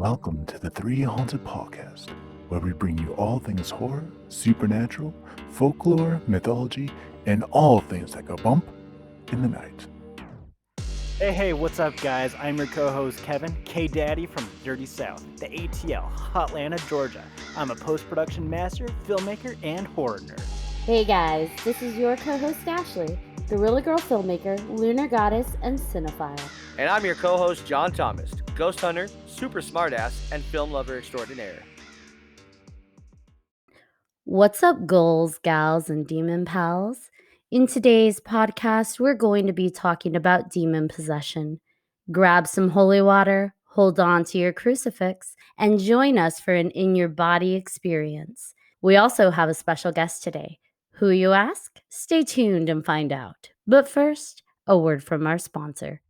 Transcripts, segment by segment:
Welcome to the 3Haunted podcast, where we bring you all things horror, supernatural, folklore, mythology, and all things that go bump in the night. Hey, what's up, guys? I'm your co-host, Kevin, K-Daddy from Dirty South, the ATL, Hotlanta, Georgia. I'm a post-production master, filmmaker, and horror nerd. Hey guys, this is your co-host Ashley, Gorilla Girl filmmaker, lunar goddess, and cinephile. And I'm your co-host, John Thomas, ghost hunter, super smartass, and film lover extraordinaire. What's up, ghouls, gals, and demon pals? In today's podcast, we're going to be talking about demon possession. Grab some holy water, hold on to your crucifix, and join us for an in-your-body experience. We also have a special guest today. Who, you ask? Stay tuned and find out. But first, a word from our sponsor.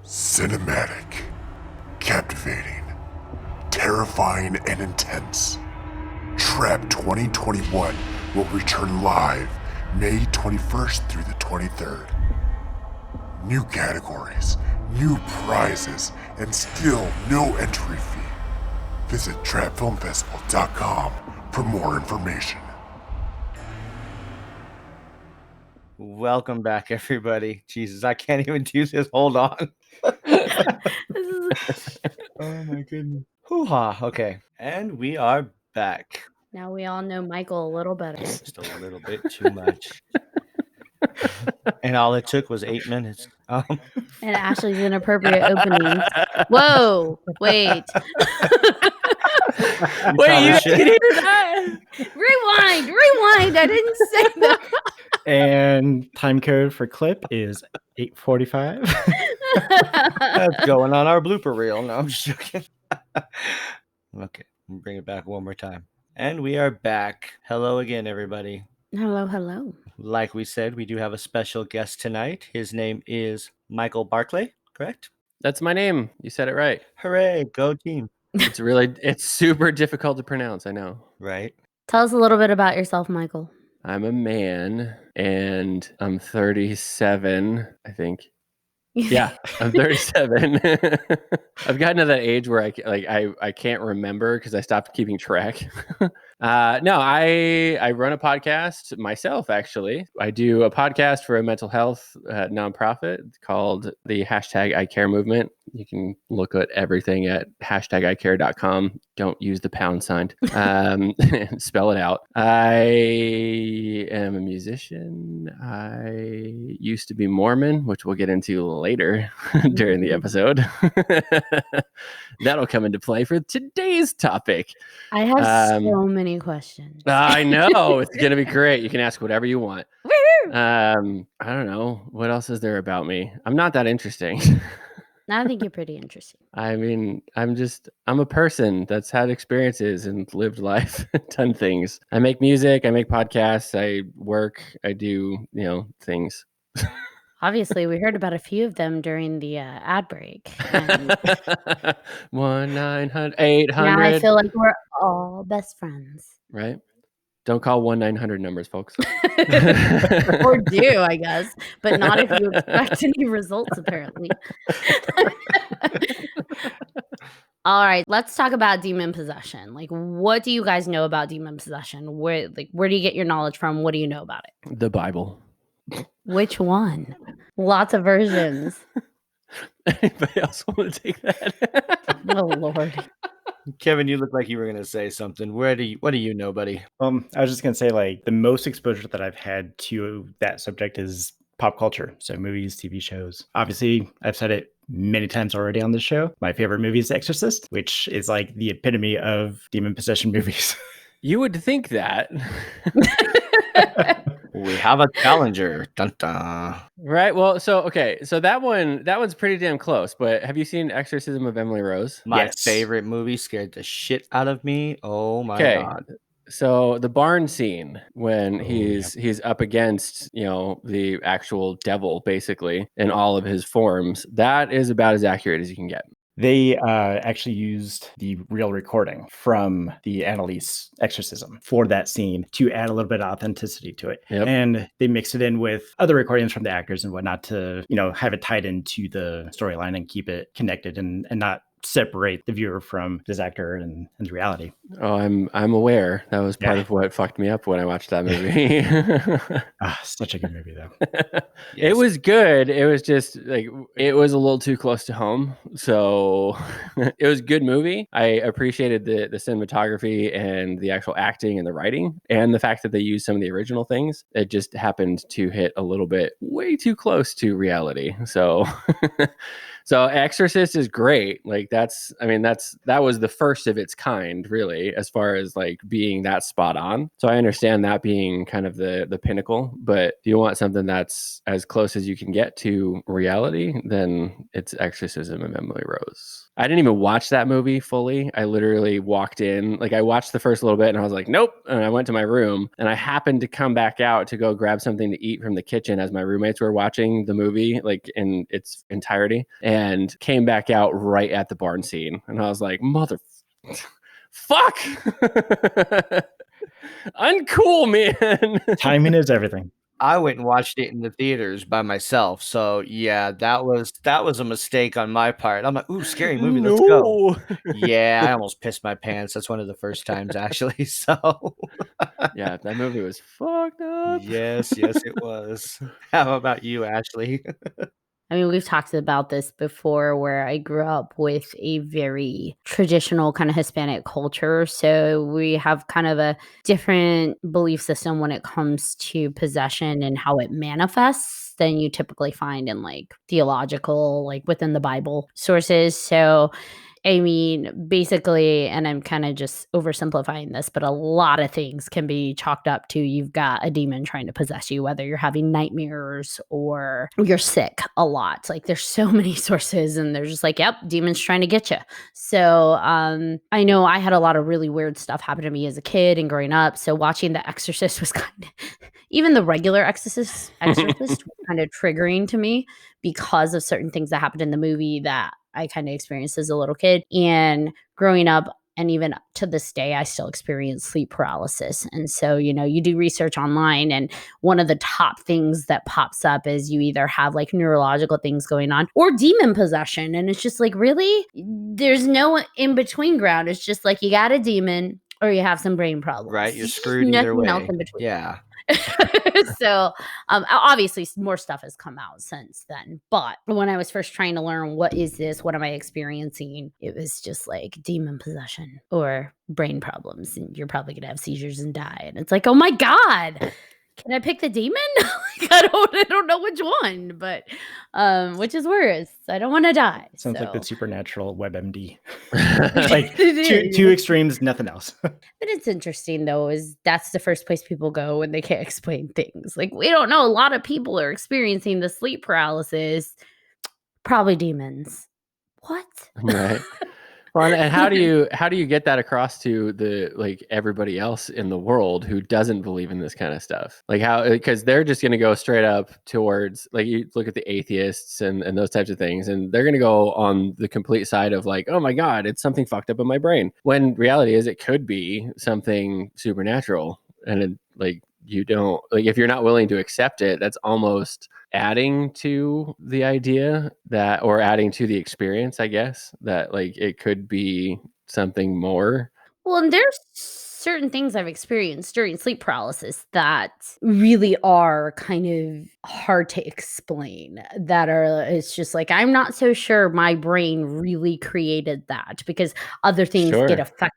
Cinematic, captivating, terrifying, and intense. Trap 2021 will return live May 21st through the 23rd. New categories, new prizes, and still no entry fee. Visit trapfilmfestival.com for more information. Welcome back, everybody. Jesus, I can't even do this. Hold on. Oh my goodness. Hoo-ha. Okay. And we are back. Now we all know Michael a little better. Just a little bit too much. And all it took was 8 minutes. And Ashley's inappropriate opening. Whoa, wait. Wait, you can hear that? Rewind. I didn't say that. And time code for clip is 8:45. That's going on our blooper reel. No, I'm just joking. Okay, we'll bring it back one more time. And we are back. Hello again, everybody. Hello. Like we said, we do have a special guest tonight. His name is Michael Barclay, correct? That's my name. You said it right. Hooray, go team. It's super difficult to pronounce, I know. Right. Tell us a little bit about yourself, Michael. I'm a man and I'm 37, I think. Yeah, I'm 37. I've gotten to that age where I can't remember because I stopped keeping track. No, I run a podcast myself, actually. I do a podcast for a mental health nonprofit called the #ICare movement. You can look at everything at #ICare.com. Don't use the pound sign. Spell it out. I am a musician. I used to be Mormon, which we'll get into later during the episode. That'll come into play for today's topic. I have so many questions. I know. It's going to be great. You can ask whatever you want. I don't know. What else is there about me? I'm not that interesting. I think you're pretty interesting. I mean, I'm a person that's had experiences and lived life, done things. I make music, I make podcasts, I work, I do, things. Obviously, we heard about a few of them during the ad break. 1-900-800. Now I feel like we're all best friends. Right? Don't call 1-900 numbers, folks. Or do, I guess, but not if you expect any results, apparently. All right, let's talk about demon possession. Like, what do you guys know about demon possession? Where do you get your knowledge from? What do you know about it? The Bible. Which one? Lots of versions. Anybody else want to take that? Oh, Lord. Kevin, you look like you were going to say something. What do you know, buddy? I was just going to say, like, the most exposure that I've had to that subject is pop culture. So movies, TV shows. Obviously, I've said it many times already on this show. My favorite movie is The Exorcist, which is like the epitome of demon possession movies. You would think that. We have a challenger. Dun, dun. Right. Well, so that one's pretty damn close. But have you seen Exorcism of Emily Rose? My favorite movie, scared the shit out of me. Oh my God. So the barn scene when he's up against, the actual devil basically in all of his forms, that is about as accurate as you can get. They actually used the real recording from the Annalise exorcism for that scene to add a little bit of authenticity to it. Yep. And they mixed it in with other recordings from the actors and whatnot to, have it tied into the storyline and keep it connected and not separate the viewer from this actor and reality. Oh, I'm aware. That was part of what fucked me up when I watched that movie. Such a good movie, though. It was good. It was just like it was a little too close to home. So it was a good movie. I appreciated the cinematography and the actual acting and the writing and the fact that they used some of the original things. It just happened to hit a little bit way too close to reality. So so Exorcist is great. Like that was the first of its kind, really, as far as like being that spot on. So I understand that being kind of the pinnacle, but if you want something that's as close as you can get to reality, then it's Exorcism of Emily Rose. I didn't even watch that movie fully. I literally walked in, like I watched the first little bit and I was like, nope. And I went to my room and I happened to come back out to go grab something to eat from the kitchen as my roommates were watching the movie, like in its entirety, and came back out right at the barn scene. And I was like, fuck. Uncool, man. Timing is everything. I went and watched it in the theaters by myself. So yeah, that was a mistake on my part. I'm like, ooh, scary movie, let's go. Yeah, I almost pissed my pants. That's one of the first times actually. So yeah, that movie was fucked up. Yes, it was. How about you, Ashley? I mean, we've talked about this before where I grew up with a very traditional kind of Hispanic culture. So we have kind of a different belief system when it comes to possession and how it manifests than you typically find in like theological, like within the Bible sources. So I mean, basically, and I'm kind of just oversimplifying this, but a lot of things can be chalked up to you've got a demon trying to possess you, whether you're having nightmares or you're sick a lot. Like there's so many sources and they're just like, yep, demons trying to get you. So I know I had a lot of really weird stuff happen to me as a kid and growing up. So watching The Exorcist was kind of, even the regular Exorcist was kind of triggering to me because of certain things that happened in the movie that I kind of experienced as a little kid. And growing up, and even to this day, I still experience sleep paralysis. And so, you know, you do research online, and one of the top things that pops up is you either have like neurological things going on or demon possession. And it's just like, really? There's no in between ground. It's just like you got a demon or you have some brain problems. Right, you're screwed either way. Else in between. Yeah. So obviously more stuff has come out since then, but when I was first trying to learn what is this, what am I experiencing, it was just like demon possession or brain problems, and you're probably gonna have seizures and die. And it's like, oh my god, can I pick the demon? Like, I don't know which one, but which is worse. I don't want to die. Sounds like the supernatural WebMD. Like two extremes, nothing else. But it's interesting though, is that's the first place people go when they can't explain things. Like, we don't know, a lot of people are experiencing the sleep paralysis, probably demons. What? Right. Well, and how do you get that across to the like everybody else in the world who doesn't believe in this kind of stuff? Like how, because they're just going to go straight up towards, like, you look at the atheists and those types of things, and they're going to go on the complete side of like, oh my God, it's something fucked up in my brain. When reality is it could be something supernatural, and it, like, you don't, like, if you're not willing to accept it, that's almost adding to the idea that, or adding to the experience, I guess, that like it could be something more. Well, and there's certain things I've experienced during sleep paralysis that really are kind of hard to explain, that are, it's just like, I'm not so sure my brain really created that, because other things get affected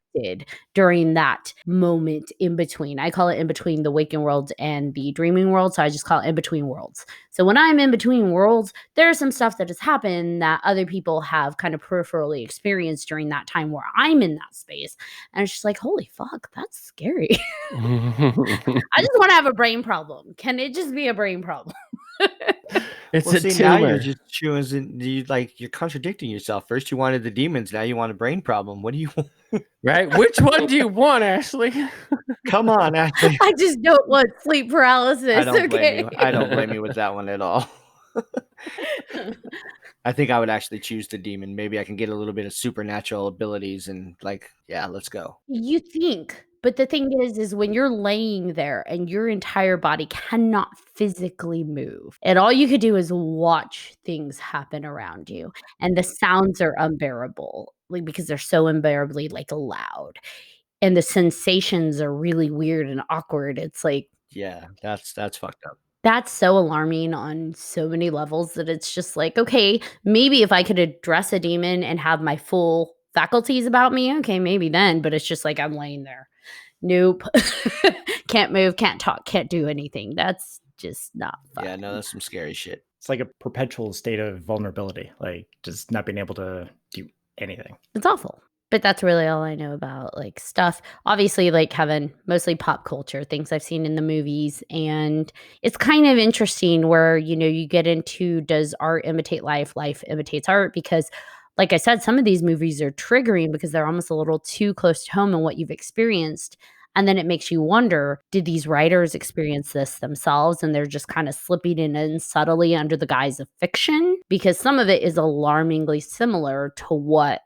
during that moment in between. I call it in between the waking world and the dreaming world. So I just call it in between worlds. So when I'm in between worlds, there's some stuff that has happened that other people have kind of peripherally experienced during that time where I'm in that space. And it's just like, holy fuck, that's scary. I just want to have a brain problem. Can it just be a brain problem? It's a tumor. Now you're just choosing, you're contradicting yourself. First you wanted the demons, now you want a brain problem. What do you want? Right? Which one do you want, Ashley? Come on, Ashley. I just don't want sleep paralysis. I don't blame you. I don't blame you with that one at all. I think I would actually choose the demon. Maybe I can get a little bit of supernatural abilities and like, yeah, let's go. You think, but the thing is when you're laying there and your entire body cannot physically move, and all you could do is watch things happen around you, and the sounds are unbearable. like because they're so unbearably like loud, and the sensations are really weird and awkward. It's like Yeah, that's fucked up. that's so alarming on so many levels that it's just like, okay, maybe if I could address a demon and have my full faculties about me, okay, maybe then. But it's just like I'm laying there. Nope. Can't move, can't talk, can't do anything. That's just not fun. Yeah, no, that's some scary shit. It's like a perpetual state of vulnerability, like just not being able to do anything. It's awful. But that's really all I know about like stuff. Obviously, like Kevin, mostly pop culture, things I've seen in the movies. And it's kind of interesting where, you get into, does art imitate life? Life imitates art? Because like I said, some of these movies are triggering because they're almost a little too close to home in what you've experienced. And then it makes you wonder, did these writers experience this themselves and they're just kind of slipping it in subtly under the guise of fiction? Because some of it is alarmingly similar to what,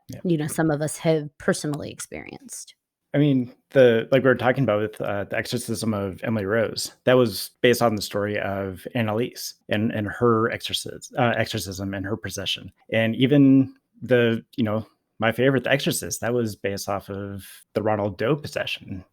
some of us have personally experienced. I mean, like we were talking about with the exorcism of Emily Rose, that was based on the story of Annalise and her exorcism and her possession. And even my favorite, The Exorcist, that was based off of the Ronald Doe possession.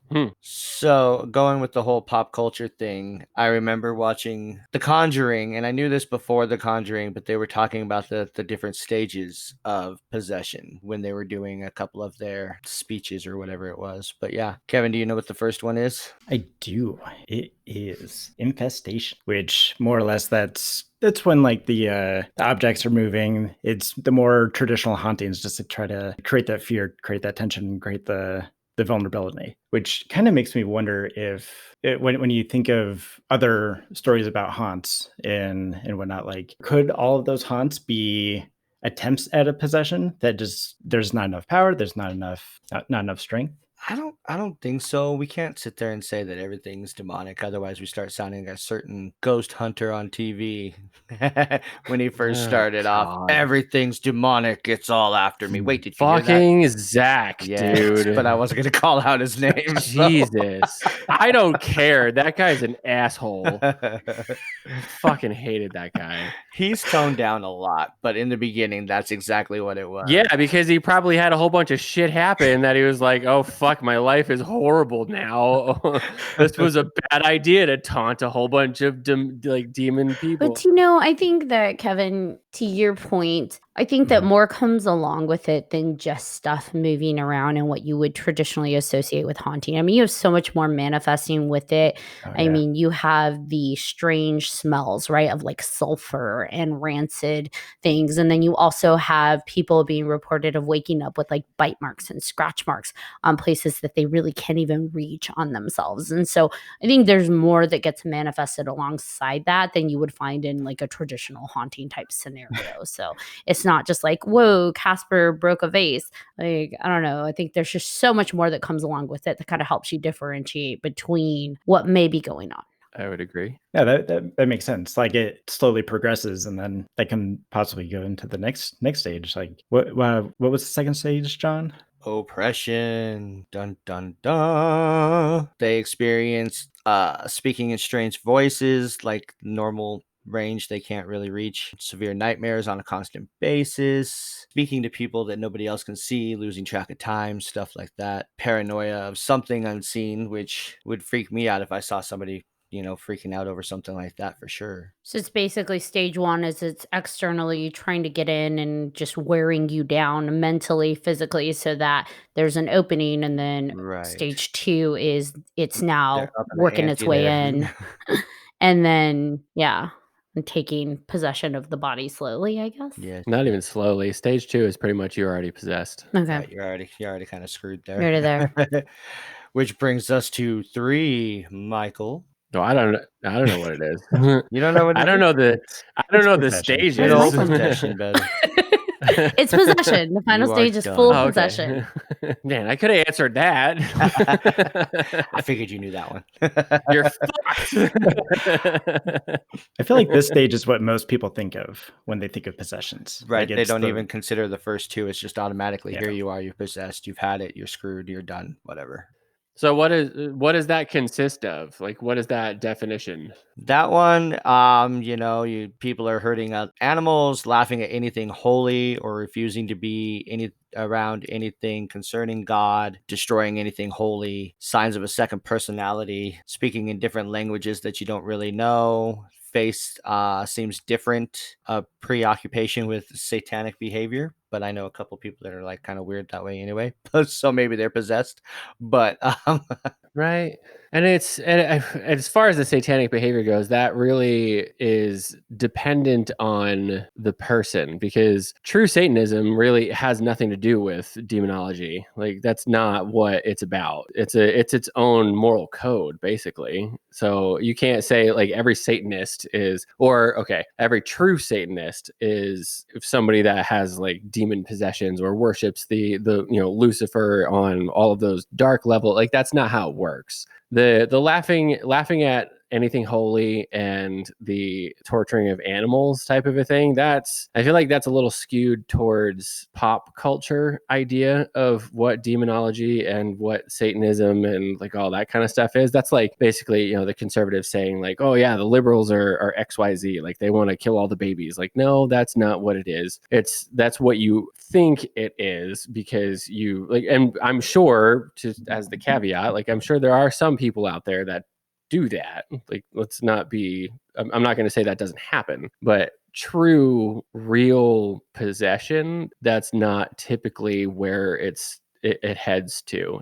So going with the whole pop culture thing, I remember watching The Conjuring, and I knew this before The Conjuring, but they were talking about the different stages of possession when they were doing a couple of their speeches or whatever it was. But yeah, Kevin, do you know what the first one is? I do. It is infestation, which more or less that's when like the objects are moving. It's the more traditional hauntings just to try to create that fear, create that tension, create the vulnerability, which kind of makes me wonder if when you think of other stories about haunts and whatnot, like could all of those haunts be attempts at a possession that just there's not enough power, there's not enough strength? I don't think so. We can't sit there and say that everything's demonic. Otherwise, we start sounding like a certain ghost hunter on TV when he first started off. Everything's demonic. It's all after me. Wait, did you hear that? Fucking Zach, dude. But I wasn't going to call out his name. Jesus. I don't care. That guy's an asshole. Fucking hated that guy. He's toned down a lot, but in the beginning, that's exactly what it was. Yeah, because he probably had a whole bunch of shit happen that he was like, oh, fuck, my life is horrible now. This was a bad idea to taunt a whole bunch of demon people. But I think that, Kevin, to your point, I think that more comes along with it than just stuff moving around and what you would traditionally associate with haunting. I mean, you have so much more manifesting with it. I mean, you have the strange smells, right, of like sulfur and rancid things. And then you also have people being reported of waking up with like bite marks and scratch marks on places that they really can't even reach on themselves. And so I think there's more that gets manifested alongside that than you would find in like a traditional haunting type scenario. So it's not just like, whoa, Casper broke a vase. Like, I don't know. I think there's just so much more that comes along with it that kind of helps you differentiate between what may be going on. I would agree. Yeah, that makes sense. Like it slowly progresses, and then that can possibly go into the next stage. Like what was the second stage, John? Oppression. Dun dun dun. They experience speaking in strange voices, like normal range they can't really reach. Severe nightmares on a constant basis. Speaking to people that nobody else can see, losing track of time, stuff like that. Paranoia of something unseen, which would freak me out if I saw somebody freaking out over something like that for sure. So it's basically stage one is it's externally trying to get in and just wearing you down mentally, physically, so that there's an opening. And then stage two is it's now working its way in. And then, and taking possession of the body slowly, I guess. Yeah. Not even slowly. Stage two is pretty much you're already possessed. Okay. Yeah, you're already kind of screwed there. You're there. Which brings us to 3, Michael. No, I don't know what it is. You don't know what it is? I don't know the stages. It's possession, buddy. It's possession. The final stage is full possession. Man, I could have answered that. I figured you knew that one. You're fucked. I feel like this stage is what most people think of when they think of possessions. Right. Like they don't even consider the first two. It's just automatically here you are, you're possessed, you've had it, you're screwed, you're done, whatever. So what does that consist of? Like, what is that definition? That one, people are hurting animals, laughing at anything holy, or refusing to be around anything concerning God, destroying anything holy, signs of a second personality, speaking in different languages that you don't really know. Face seems different, preoccupation with satanic behavior, but I know a couple people that are like kind of weird that way anyway, so maybe they're possessed. But Right. And as far as the satanic behavior goes, that really is dependent on the person, because true Satanism really has nothing to do with demonology. Like, that's not what it's about. It's its own moral code, basically. So you can't say like every Satanist is, or okay, every true Satanist is somebody that has like demon possessions or worships the Lucifer on all of those dark level. Like, that's not how it works. The laughing at anything holy and the torturing of animals type of a thing, I feel like that's a little skewed towards pop culture idea of what demonology and what Satanism and like all that kind of stuff is. That's like basically, the conservatives saying like, oh yeah, the liberals are XYZ, like they want to kill all the babies. Like, no, that's not what it is. That's what you think it is, because you like, and I'm sure, just as the caveat, like I'm sure there are some people out there that do that. Like, let's not be, I'm not going to say that doesn't happen, but true, real possession, that's not typically where it heads to.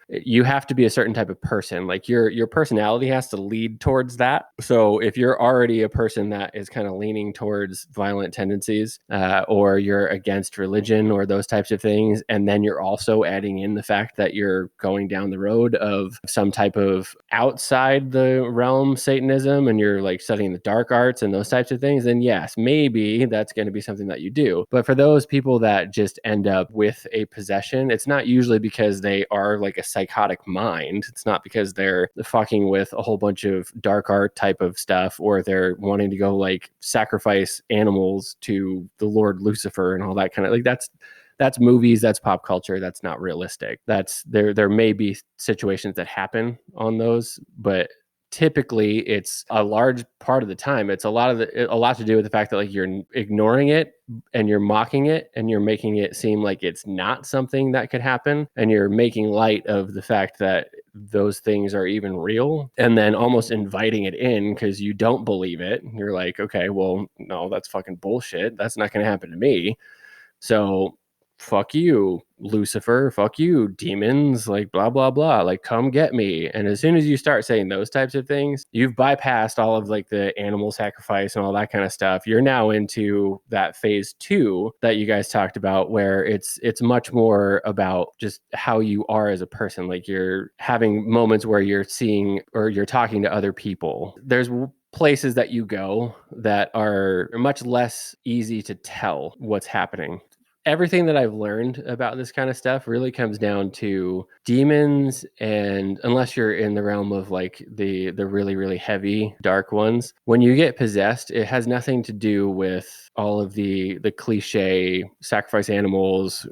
You have to be a certain type of person. Like your personality has to lead towards that. So if you're already a person that is kind of leaning towards violent tendencies, or you're against religion or those types of things, and then you're also adding in the fact that you're going down the road of some type of outside the realm Satanism, and you're like studying the dark arts and those types of things, then yes, maybe that's going to be something that you do. But for those people that just end up with a possession, it's not usually because they are like a psychotic mind. It's not because they're fucking with a whole bunch of dark art type of stuff, or they're wanting to go like sacrifice animals to the Lord Lucifer and all that kind of like that's movies, that's pop culture, that's not realistic. There may be situations that happen on those, but typically it's a large part of the time, it's a lot to do with the fact that like you're ignoring it and you're mocking it and you're making it seem like it's not something that could happen, and you're making light of the fact that those things are even real, and then almost inviting it in because you don't believe it. You're like, okay, well, no, that's fucking bullshit, that's not going to happen to me. So fuck you, Lucifer, fuck you, demons, like blah, blah, blah, like come get me. And as soon as you start saying those types of things, you've bypassed all of like the animal sacrifice and all that kind of stuff. You're now into that phase 2 that you guys talked about, where it's much more about just how you are as a person. Like you're having moments where you're seeing or you're talking to other people. There's places that you go that are much less easy to tell what's happening. Everything that I've learned about this kind of stuff really comes down to demons, and unless you're in the realm of like the really, really heavy dark ones, when you get possessed, it has nothing to do with all of the cliche sacrifice animals,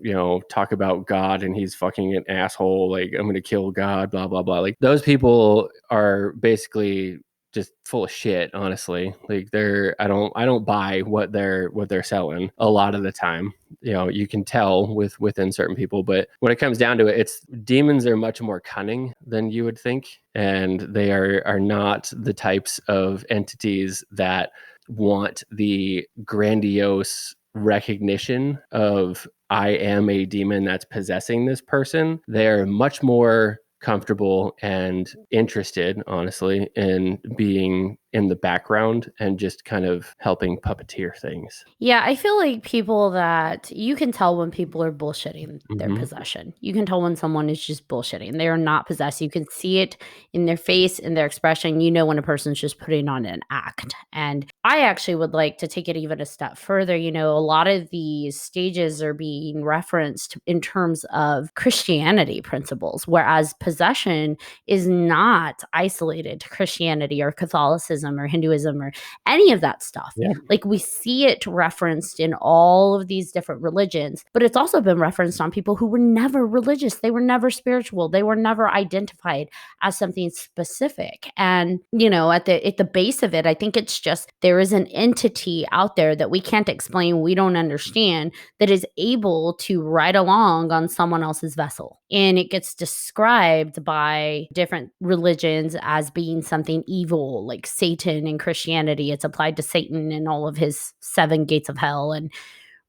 talk about God and he's fucking an asshole, like I'm going to kill God, blah, blah, blah. Like those people are basically just full of shit, honestly. Like I don't buy what they're selling a lot of the time. You can tell within certain people, but when it comes down to it, demons are much more cunning than you would think, and they are not the types of entities that want the grandiose recognition of I am a demon that's possessing this person. They're much more comfortable and interested, honestly, in being in the background and just kind of helping puppeteer things. Yeah, I feel like people that you can tell when people are bullshitting their Mhm. possession. You can tell when someone is just bullshitting. They are not possessed. You can see it in their face, in their expression. You know when a person's just putting on an act. And I actually would like to take it even a step further. A lot of these stages are being referenced in terms of Christianity principles, whereas possession is not isolated to Christianity or Catholicism. Buddhism or Hinduism or any of that stuff. Yeah. Like we see it referenced in all of these different religions, but it's also been referenced on people who were never religious. They were never spiritual. They were never identified as something specific. And, you know, at the base of it, I think it's just there is an entity out there that we can't explain, we don't understand, that is able to ride along on someone else's vessel. And it gets described by different religions as being something evil, like Satan in Christianity. It's applied to Satan and all of his 7 gates of hell. And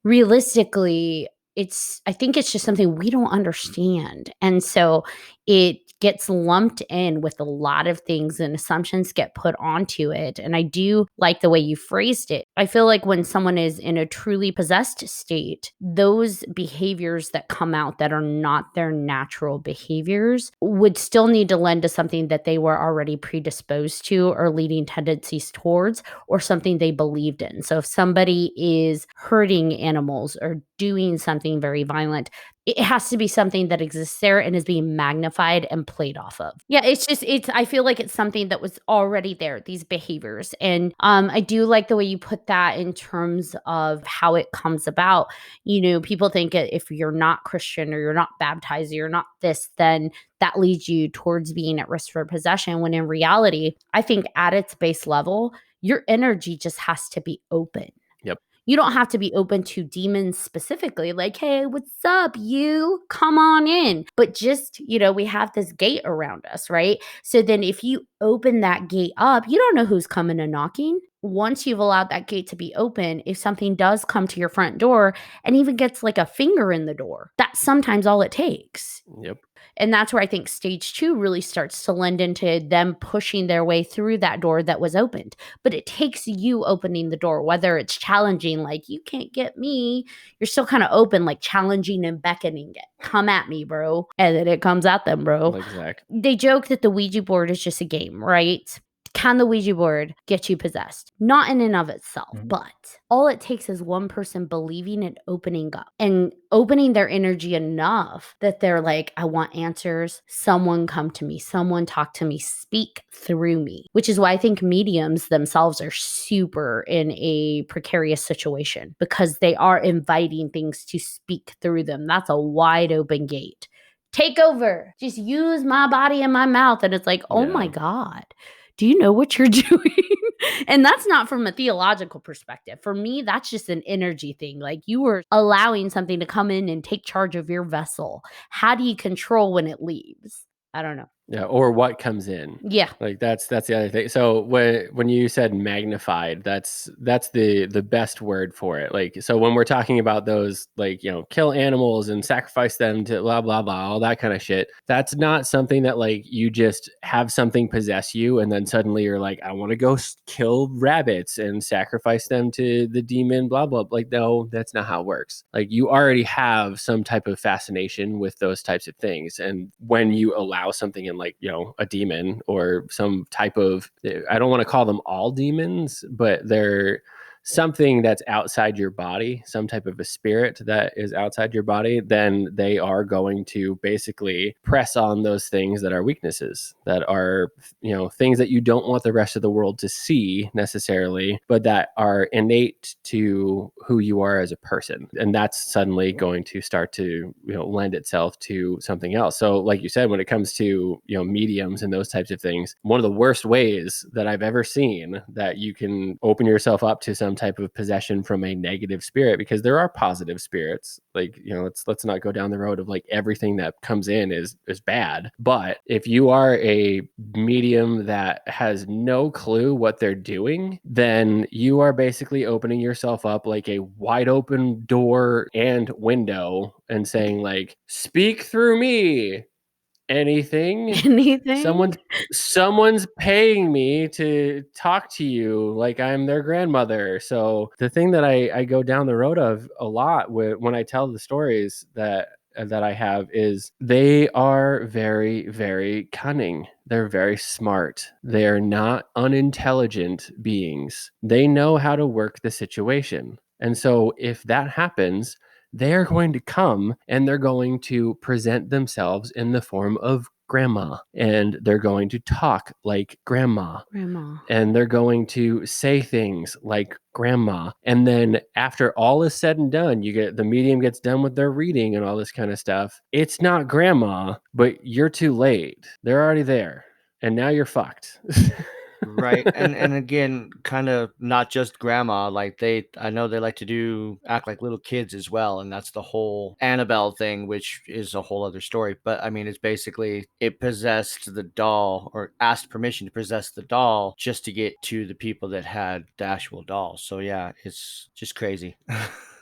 realistically, I think it's just something we don't understand. And so it gets lumped in with a lot of things and assumptions get put onto it. And I do like the way you phrased it. I feel like when someone is in a truly possessed state, those behaviors that come out that are not their natural behaviors would still need to lend to something that they were already predisposed to or leading tendencies towards, or something they believed in. So if somebody is hurting animals or doing something very violent, it has to be something that exists there and is being magnified and played off of. Yeah, I feel like it's something that was already there, these behaviors. And I do like the way you put that in terms of how it comes about. You know, people think if you're not Christian or you're not baptized or you're not this, then that leads you towards being at risk for possession. When in reality, I think at its base level, your energy just has to be open. Yep. You don't have to be open to demons specifically, like, hey, what's up, you? Come on in. But just, you know, we have this gate around us, right? So then if you open that gate up, you don't know who's coming and knocking. Once you've allowed that gate to be open, if something does come to your front door and even gets like a finger in the door, that's sometimes all it takes. Yep. And that's where I think stage 2 really starts to lend into them pushing their way through that door that was opened. But it takes you opening the door, whether it's challenging, like, you can't get me. You're still kind of open, like challenging and beckoning it. Come at me, bro. And then it comes at them, bro. Exactly. They joke that the Ouija board is just a game, right? Can the Ouija board get you possessed? Not in and of itself, but all it takes is one person believing and opening up and opening their energy enough that they're like, I want answers. Someone come to me. Someone talk to me. Speak through me. Which is why I think mediums themselves are super in a precarious situation, because they are inviting things to speak through them. That's a wide open gate. Take over. Just use my body and my mouth. And it's like, oh my God. Do you know what you're doing? And that's not from a theological perspective. For me, that's just an energy thing. Like, you are allowing something to come in and take charge of your vessel. How do you control when it leaves? I don't know. Yeah, or what comes in. Yeah. Like that's the other thing. So when you said magnified, that's the best word for it. Like, so when we're talking about those, like, you know, kill animals and sacrifice them to blah blah blah, all that kind of shit, that's not something that, like, you just have something possess you and then suddenly you're like, I want to go kill rabbits and sacrifice them to the demon, blah blah. Like, no, that's not how it works. Like, you already have some type of fascination with those types of things, and when you allow something in, like, you know, a demon or some type of, I don't want to call them all demons, but they're something that's outside your body, some type of a spirit that is outside your body, then they are going to basically press on those things that are weaknesses, that are, you know, things that you don't want the rest of the world to see necessarily, but that are innate to who you are as a person. And that's suddenly going to start to, you know, lend itself to something else. So like you said, when it comes to, you know, mediums and those types of things, one of the worst ways that I've ever seen that you can open yourself up to some type of possession from a negative spirit, because there are positive spirits. Like, you know, let's not go down the road of like everything that comes in is bad. But if you are a medium that has no clue what they're doing, then you are basically opening yourself up like a wide open door and window and saying, like, speak through me. Anything someone's paying me to talk to you like I'm their grandmother. So the thing that I go down the road of a lot when I tell the stories that I have is they are very, very cunning. They're very smart. They're not unintelligent beings. They know how to work the situation. And so if that happens, they're going to come and they're going to present themselves in the form of grandma, and they're going to talk like grandma. And they're going to say things like grandma. And then after all is said and done, the medium gets done with their reading and all this kind of stuff. It's not grandma, but you're too late. They're already there. And now you're fucked. Right. And again, kind of not just grandma, like I know they like to act like little kids as well, and that's the whole Annabelle thing, which is a whole other story. But I mean, it's basically it possessed the doll, or asked permission to possess the doll just to get to the people that had the actual doll. So yeah, it's just crazy.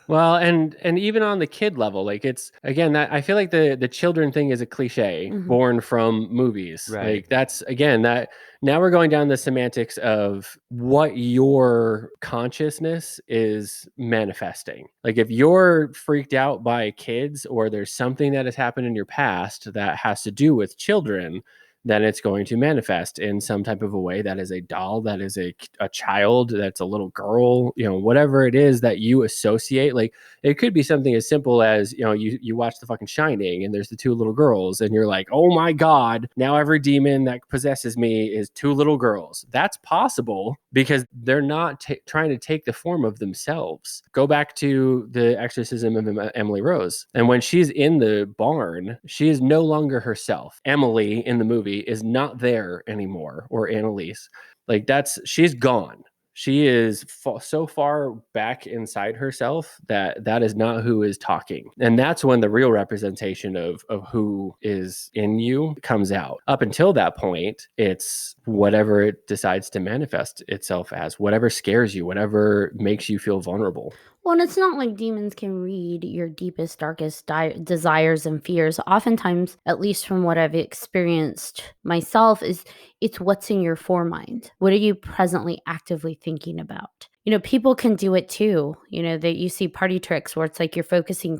Well, and even on the kid level, like it's again that I feel like the children thing is a cliche born from movies. Right. Like that's again that now we're going down the semantics of what your consciousness is manifesting. Like if you're freaked out by kids, or there's something that has happened in your past that has to do with children, then it's going to manifest in some type of a way. That is a doll, that is a child, that's a little girl, whatever it is that you associate. Like it could be something as simple as, you watch the fucking Shining and there's the two little girls and you're like, oh my God, now every demon that possesses me is two little girls. That's possible because they're not trying to take the form of themselves. Go back to the exorcism of Emily Rose. And when she's in the barn, she is no longer herself. Emily in the movie is not there anymore, or Annalise. Like she's gone. She is so far back inside herself that is not who is talking. And that's when the real representation of who is in you comes out. Up until that point, it's whatever it decides to manifest itself as, whatever scares you, whatever makes you feel vulnerable. Well, and it's not like demons can read your deepest, darkest desires and fears. Oftentimes, at least from what I've experienced myself, it's what's in your foremind. What are you presently actively thinking about? People can do it too. That you see party tricks where it's like you're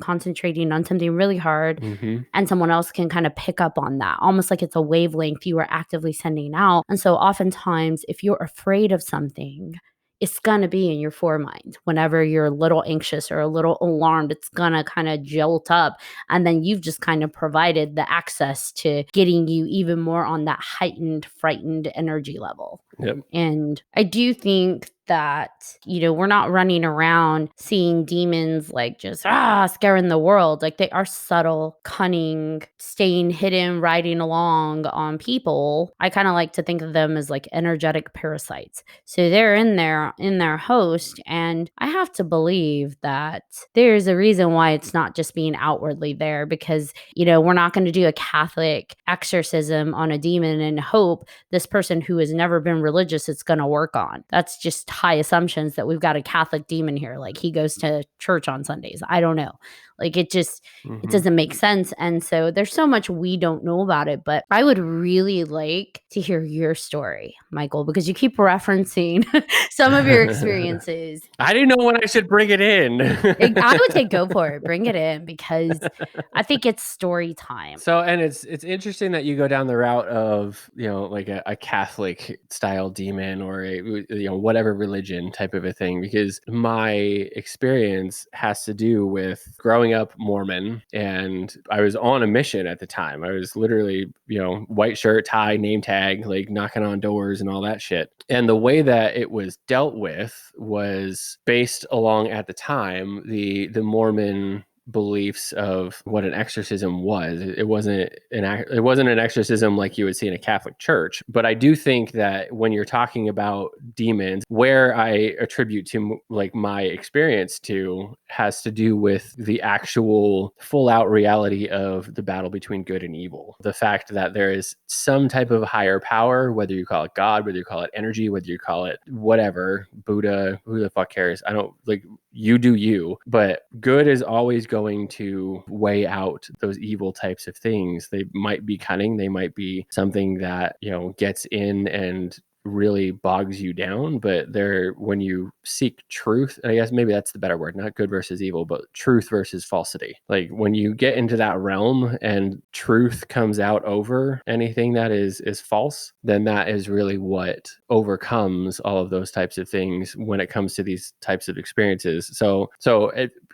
concentrating on something really hard, and someone else can kind of pick up on that, almost like it's a wavelength you are actively sending out. And so oftentimes, if you're afraid of something, it's going to be in your foremind. Whenever you're a little anxious or a little alarmed, it's going to kind of jolt up. And then you've just kind of provided the access to getting you even more on that heightened, frightened energy level. Yep. And I do think that, we're not running around seeing demons like just scaring the world. Like they are subtle, cunning, staying hidden, riding along on people. I kind of like to think of them as like energetic parasites. So they're in their host, and I have to believe that there's a reason why it's not just being outwardly there, because, we're not going to do a Catholic exorcism on a demon and hope this person who has never been religious it's going to work on. That's just high assumptions that we've got a Catholic demon here, like he goes to church on Sundays. I don't know. Like it just it doesn't make sense. And so there's so much we don't know about it. But I would really like to hear your story, Michael, because you keep referencing some of your experiences. I didn't know when I should bring it in. I would say go for it. Bring it in, because I think it's story time. So, and it's interesting that you go down the route of, like a Catholic style demon, or a, whatever religion type of a thing, because my experience has to do with growing up Mormon, and I was on a mission at the time. I was literally, white shirt, tie, name tag, like knocking on doors and all that shit. And the way that it was dealt with was based along, at the time, the Mormon beliefs of what an exorcism was. It wasn't an exorcism like you would see in a Catholic church. But I do think that when you're talking about demons, where I attribute to like my experience to has to do with the actual full out reality of the battle between good and evil. The fact that there is some type of higher power, whether you call it God, whether you call it energy, whether you call it whatever, Buddha, who the fuck cares? I don't like, you do you, but good is always going to weigh out those evil types of things. They might be cunning, they might be something that, gets in and really bogs you down, but when you seek truth, and I guess maybe that's the better word, not good versus evil, but truth versus falsity. Like when you get into that realm and truth comes out over anything that is false, then that is really what overcomes all of those types of things when it comes to these types of experiences. So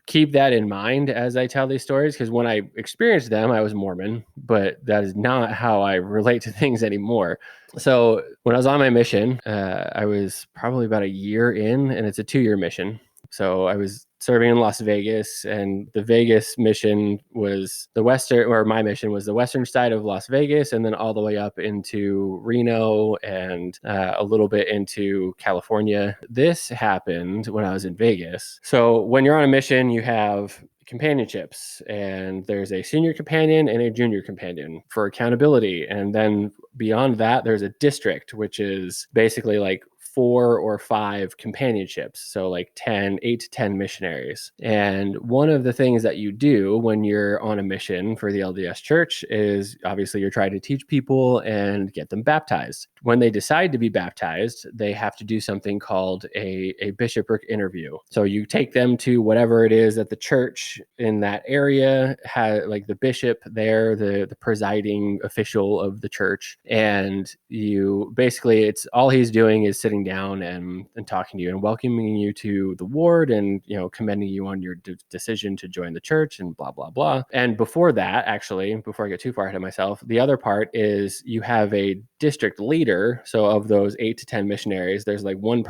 keep that in mind as I tell these stories, because when I experienced them, I was Mormon, but that is not how I relate to things anymore. So when I was on my mission, I was probably about a year in, and it's a 2-year mission. So I was serving in Las Vegas, and the Vegas mission was my mission was the western side of Las Vegas, and then all the way up into Reno and a little bit into California. This happened when I was in Vegas. So when you're on a mission, you have companionships, and there's a senior companion and a junior companion for accountability. And then beyond that, there's a district, which is basically like 4 or 5 companionships. So like 8 to 10 missionaries. And one of the things that you do when you're on a mission for the LDS Church is obviously you're trying to teach people and get them baptized. When they decide to be baptized, they have to do something called a bishopric interview. So you take them to whatever it is that the church in that area has, like the bishop there, the presiding official of the church. And you basically, it's all he's doing is sitting down and talking to you and welcoming you to the ward, and commending you on your decision to join the church and blah blah blah. And before that, actually, before I get too far ahead of myself, the other part is you have a district leader. So of those 8 to 10 missionaries, there's like one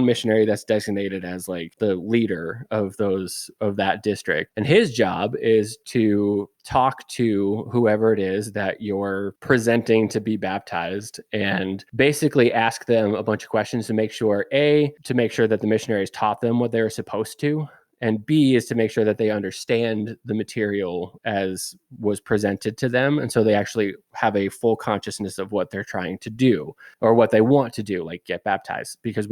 missionary that's designated as like the leader of that district, and his job is to talk to whoever it is that you're presenting to be baptized and basically ask them a bunch of questions to make sure that the missionaries taught them what they were supposed to, and B is to make sure that they understand the material as was presented to them. And so they actually have a full consciousness of what they're trying to do or what they want to do, like get baptized, because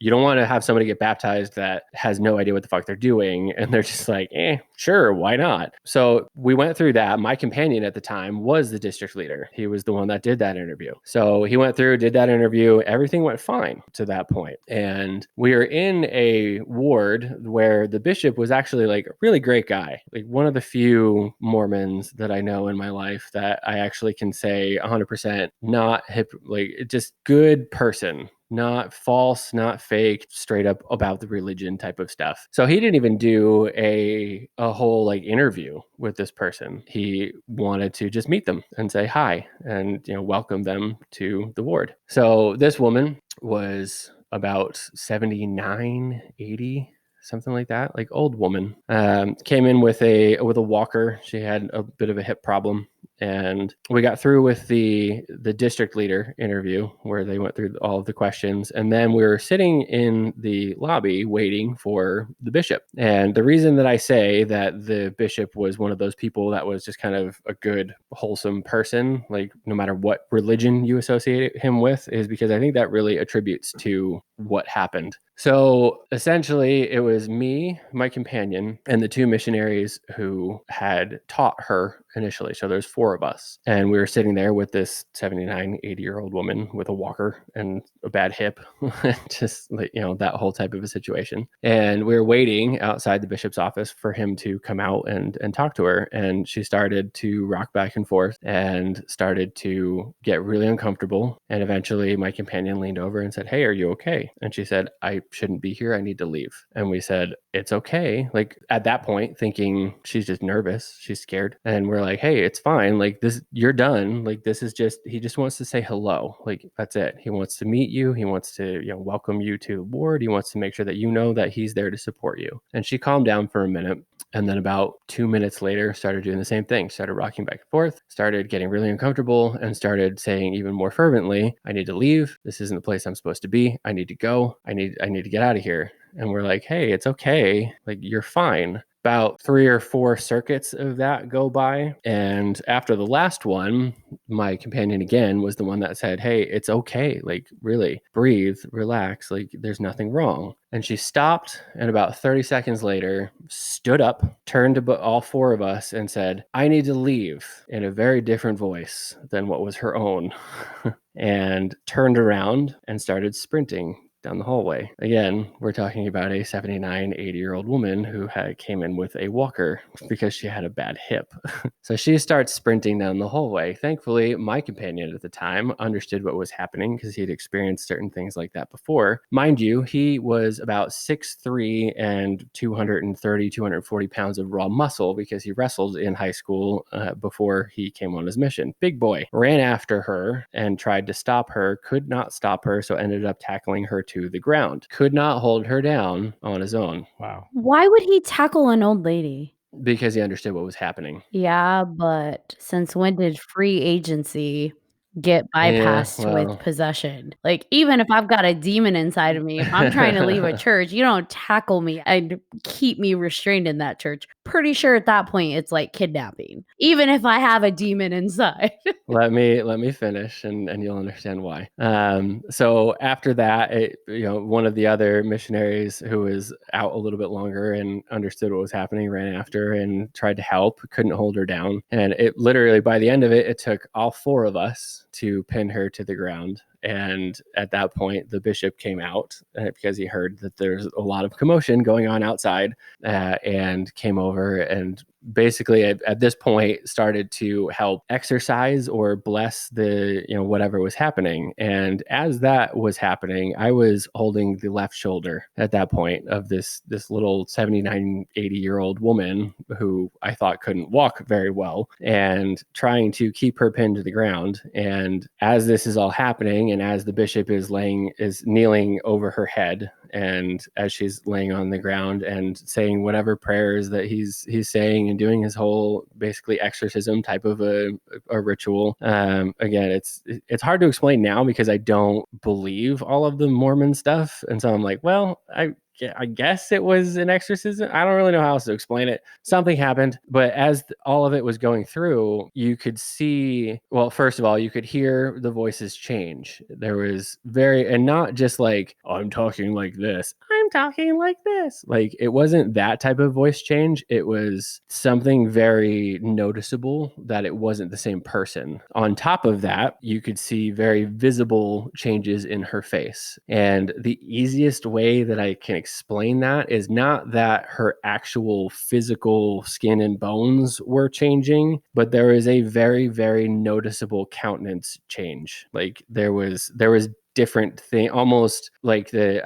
you don't want to have somebody get baptized that has no idea what the fuck they're doing. And they're just like, sure, why not? So we went through that. My companion at the time was the district leader. He was the one that did that interview. So he went through, did that interview. Everything went fine to that point. And we were in a ward where the bishop was actually like a really great guy, like one of the few Mormons that I know in my life that I actually can say 100% not hip, like just good person. Not false, not fake, straight up about the religion type of stuff. So he didn't even do a whole like interview with this person. He wanted to just meet them and say hi and welcome them to the ward. So this woman was about 79, 80, something like that, like old woman. Came in with a walker. She had a bit of a hip problem. And we got through with the district leader interview where they went through all of the questions. And then we were sitting in the lobby waiting for the bishop. And the reason that I say that the bishop was one of those people that was just kind of a good, wholesome person, like no matter what religion you associate him with, is because I think that really attributes to what happened. So essentially, it was me, my companion, and the 2 missionaries who had taught her initially. So there's 4 of us. And we were sitting there with this 79, 80-year-old woman with a walker and a bad hip, just like, that whole type of a situation. And we were waiting outside the bishop's office for him to come out and talk to her. And she started to rock back and forth and started to get really uncomfortable. And eventually my companion leaned over and said, "Hey, are you okay?" And she said, "I shouldn't be here. I need to leave." And we said, "It's okay." Like at that point, thinking she's just nervous, she's scared. And we're like, "Hey, it's fine. Like this, you're done. Like this is just, he just wants to say hello. Like that's it. He wants to meet you. He wants to, welcome you to the ward. He wants to make sure that you know that he's there to support you." And she calmed down for a minute. And then about 2 minutes later, started doing the same thing, started rocking back and forth, started getting really uncomfortable, and started saying even more fervently, "I need to leave. This isn't the place I'm supposed to be. I need to go. I need to get out of here." And we're like, "Hey, it's okay. Like, you're fine." About 3 or 4 circuits of that go by. And after the last one, my companion again was the one that said, "Hey, it's okay. Like, really, breathe, relax. Like, there's nothing wrong." And she stopped, and about 30 seconds later, stood up, turned to all 4 of us and said, "I need to leave," in a very different voice than what was her own, and turned around and started sprinting down the hallway. Again, we're talking about a 79, 80-year-old woman who came in with a walker because she had a bad hip. So she starts sprinting down the hallway. Thankfully, my companion at the time understood what was happening because he'd experienced certain things like that before. Mind you, he was about 6'3" and 230, 240 pounds of raw muscle because he wrestled in high school before he came on his mission. Big boy. Ran after her and tried to stop her, could not stop her, so ended up tackling her to the ground. Could not hold her down on his own. Wow. Why would he tackle an old lady? Because he understood what was happening. Yeah, but since when did free agency get Yeah, bypassed well. with possession? Like, even if I've got a demon inside of me, if I'm trying to leave a church, you don't tackle me and keep me restrained in that church. Pretty sure at that point it's like kidnapping, even if I have a demon inside. Let me finish, and you'll understand why. So after that, one of the other missionaries who was out a little bit longer and understood what was happening ran after and tried to help, couldn't hold her down, and it literally, by the end of it, it took all four of us to pin her to the ground. And at that point, the bishop came out because he heard that there's a lot of commotion going on outside, and came over and basically at this point started to help exorcise or bless the whatever was happening. And as that was happening, I was holding the left shoulder at that point of this little 79, 80-year-old woman who I thought couldn't walk very well, and trying to keep her pinned to the ground. And as this is all happening, and as the bishop is kneeling over her head, and as she's laying on the ground and saying whatever prayers that he's saying and doing his whole basically exorcism type of a ritual. Again, it's hard to explain now because I don't believe all of the Mormon stuff, and so I'm like, well, I guess it was an exorcism. I don't really know how else to explain it. Something happened, but as all of it was going through, you could see, well, first of all, you could hear the voices change. There was and not just like, I'm talking like this, I'm talking like this. Like, it wasn't that type of voice change. It was something very noticeable that it wasn't the same person. On top of that, you could see very visible changes in her face. And the easiest way that I can explain that is not that her actual physical skin and bones were changing, but there is a very, very noticeable countenance change. Like there was different thing, almost like the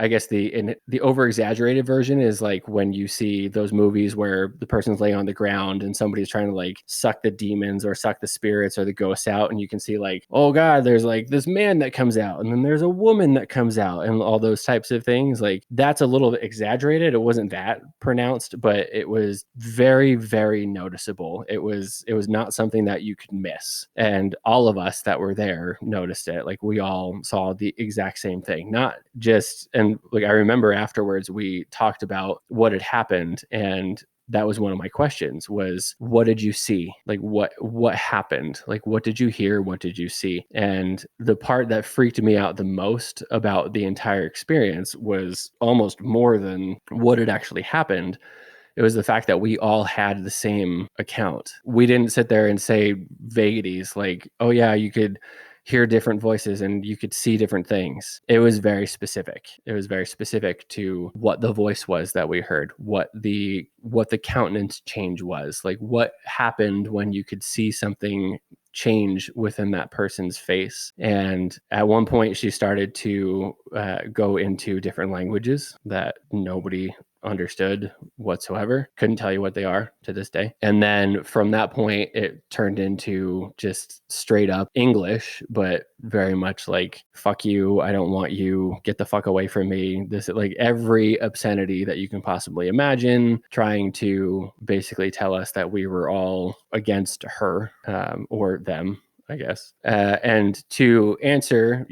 over exaggerated version is like when you see those movies where the person's laying on the ground and somebody's trying to like suck the demons or suck the spirits or the ghosts out, and you can see like, oh god, there's like this man that comes out and then there's a woman that comes out and all those types of things. Like, that's a little bit exaggerated. It wasn't that pronounced, but it was very, very noticeable. It was not something that you could miss, and all of us that were there noticed it. Like, we all saw the exact same thing. Not just, and like I remember afterwards we talked about what had happened, and that was one of my questions was, what did you see? Like what happened? Like, what did you hear? What did you see? And the part that freaked me out the most about the entire experience was almost more than what had actually happened. It was the fact that we all had the same account. We didn't sit there and say vagaries like, oh yeah, you could hear different voices and you could see different things. It was very specific. It was very specific to what the voice was that we heard, what the countenance change was, like what happened when you could see something change within that person's face. And at one point she started to go into different languages that nobody understood whatsoever. Couldn't tell you what they are to this day. And then from that point, it turned into just straight up English, but very much like, fuck you, I don't want you, get the fuck away from me. This, like, every obscenity that you can possibly imagine, trying to basically tell us that we were all against her, or them, I guess. And to answer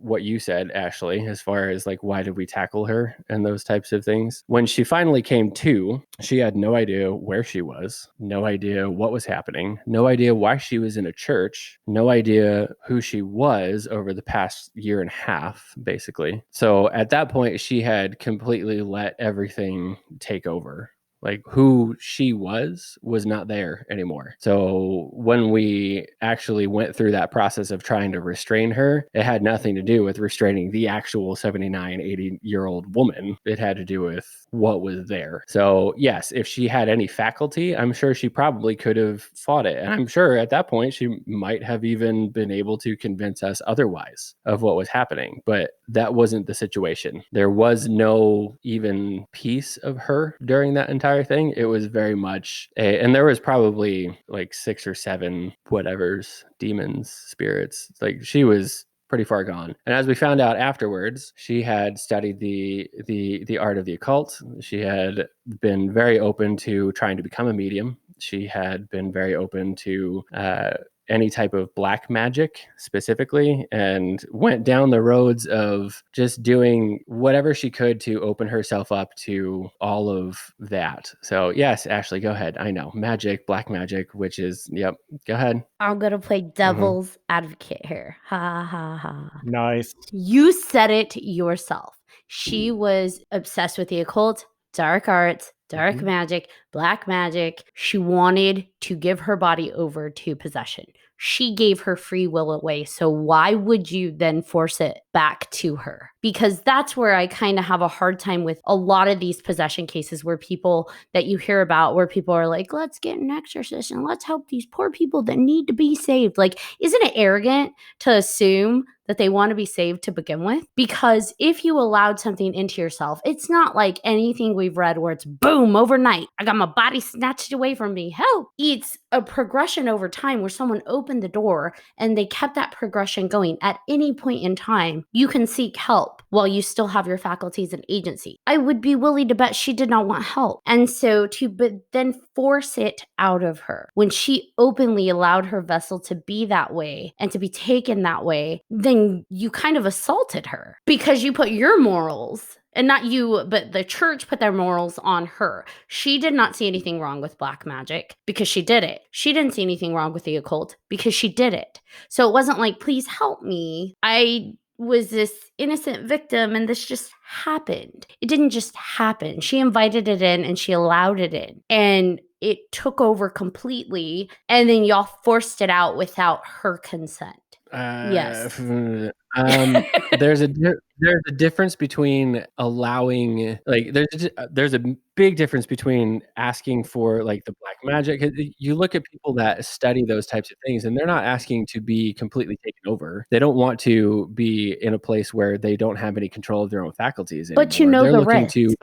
what you said, Ashley, as far as like, why did we tackle her and those types of things? When she finally came to, she had no idea where she was, no idea what was happening, no idea why she was in a church, no idea who she was over the past year and a half, basically. So at that point, she had completely let everything take over. like who she was not there anymore. So when we actually went through that process of trying to restrain her, it had nothing to do with restraining the actual 79, 80-year-old woman. It had to do with what was there. So yes, if she had any faculty, I'm sure she probably could have fought it. And I'm sure at that point she might have even been able to convince us otherwise of what was happening. But that wasn't the situation. There was no even piece of her during that entire thing. It was very much and there was probably like 6 or 7 whatevers, demons, spirits. Like she was pretty far gone. And as we found out afterwards, she had studied the art of the occult. She had been very open to trying to become a medium. She had been very open to any type of black magic specifically, and went down the roads of just doing whatever she could to open herself up to all of that. So yes, Ashley, go ahead. I know magic, black magic, witches. Yep, go ahead. I'm gonna play devil's advocate here. Ha ha ha. Nice. You said it yourself. She was obsessed with the occult, dark arts, dark magic, black magic. She wanted to give her body over to possession. She gave her free will away. So why would you then force it back to her? Because that's where I kind of have a hard time with a lot of these possession cases where people that you hear about, where people are like, let's get an exorcist and let's help these poor people that need to be saved. Like, isn't it arrogant to assume that they want to be saved to begin with? Because if you allowed something into yourself, it's not like anything we've read where it's boom, overnight, I got my body snatched away from me, help. It's a progression over time where someone opened the door and they kept that progression going. At any point in time, you can seek help while you still have your faculties and agency. I would be willing to bet she did not want help. And so then force it out of her when she openly allowed her vessel to be that way and to be taken that way, then you kind of assaulted her because you put your morals, and not you, but the church put their morals on her. She did not see anything wrong with black magic because she did it. She didn't see anything wrong with the occult because she did it. So it wasn't like, please help me. I was this innocent victim and this just happened. It didn't just happen. She invited it in and she allowed it in. And it took over completely. And then y'all forced it out without her consent. Yes. There's a difference between allowing, like there's a big difference between asking for like the black magic. 'Cause you look at people that study those types of things and they're not asking to be completely taken over. They don't want to be in a place where they don't have any control of their own faculties anymore. But you know they're the looking risk. to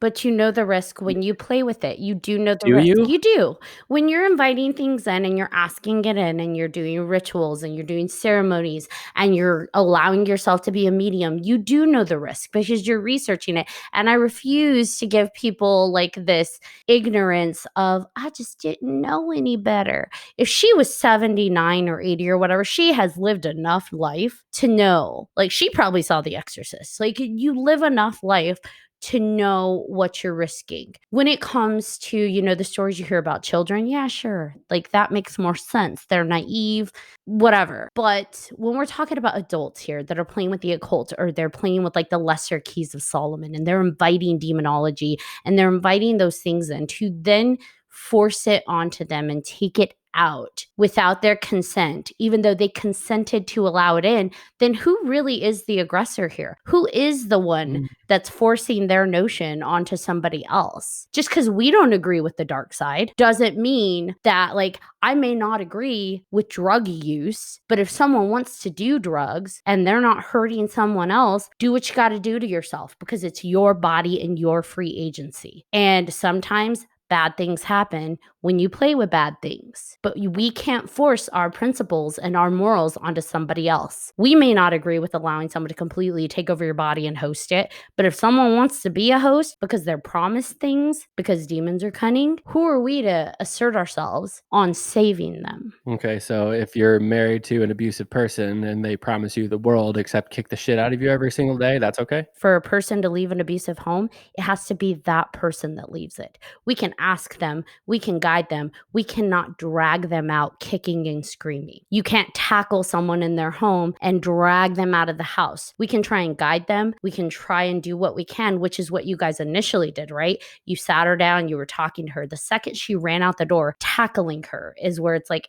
But you know the risk when you play with it. You do know the Do risk. you? You do. When you're inviting things in and you're asking it in and you're doing rituals and you're doing ceremonies and you're allowing yourself to be a medium, you do know the risk because you're researching it. And I refuse to give people like this ignorance of, I just didn't know any better. If she was 79 or 80 or whatever, she has lived enough life to know. Like she probably saw The Exorcist. Like you live enough life to know what you're risking. When it comes to, you know, the stories you hear about children, yeah, sure. Like that makes more sense. They're naive, whatever. But when we're talking about adults here that are playing with the occult or they're playing with like the lesser keys of Solomon and they're inviting demonology and they're inviting those things in to then force it onto them and take it out without their consent, even though they consented to allow it in, then who really is the aggressor here? Who is the one that's forcing their notion onto somebody else? Just because we don't agree with the dark side doesn't mean that, like, I may not agree with drug use, but if someone wants to do drugs and they're not hurting someone else, do what you got to do to yourself because it's your body and your free agency. And sometimes bad things happen when you play with bad things, but we can't force our principles and our morals onto somebody else. We may not agree with allowing someone to completely take over your body and host it, but if someone wants to be a host because they're promised things, because demons are cunning, who are we to assert ourselves on saving them? Okay, so if you're married to an abusive person and they promise you the world except kick the shit out of you every single day, that's okay? For a person to leave an abusive home, it has to be that person that leaves it. We can can ask them, we can guide them. We cannot drag them out kicking and screaming. You can't tackle someone in their home and drag them out of the house. We can try and guide them. We can try and do what we can, which is what you guys initially did, right? You sat her down, you were talking to her. The second she ran out the door, tackling her is where it's like,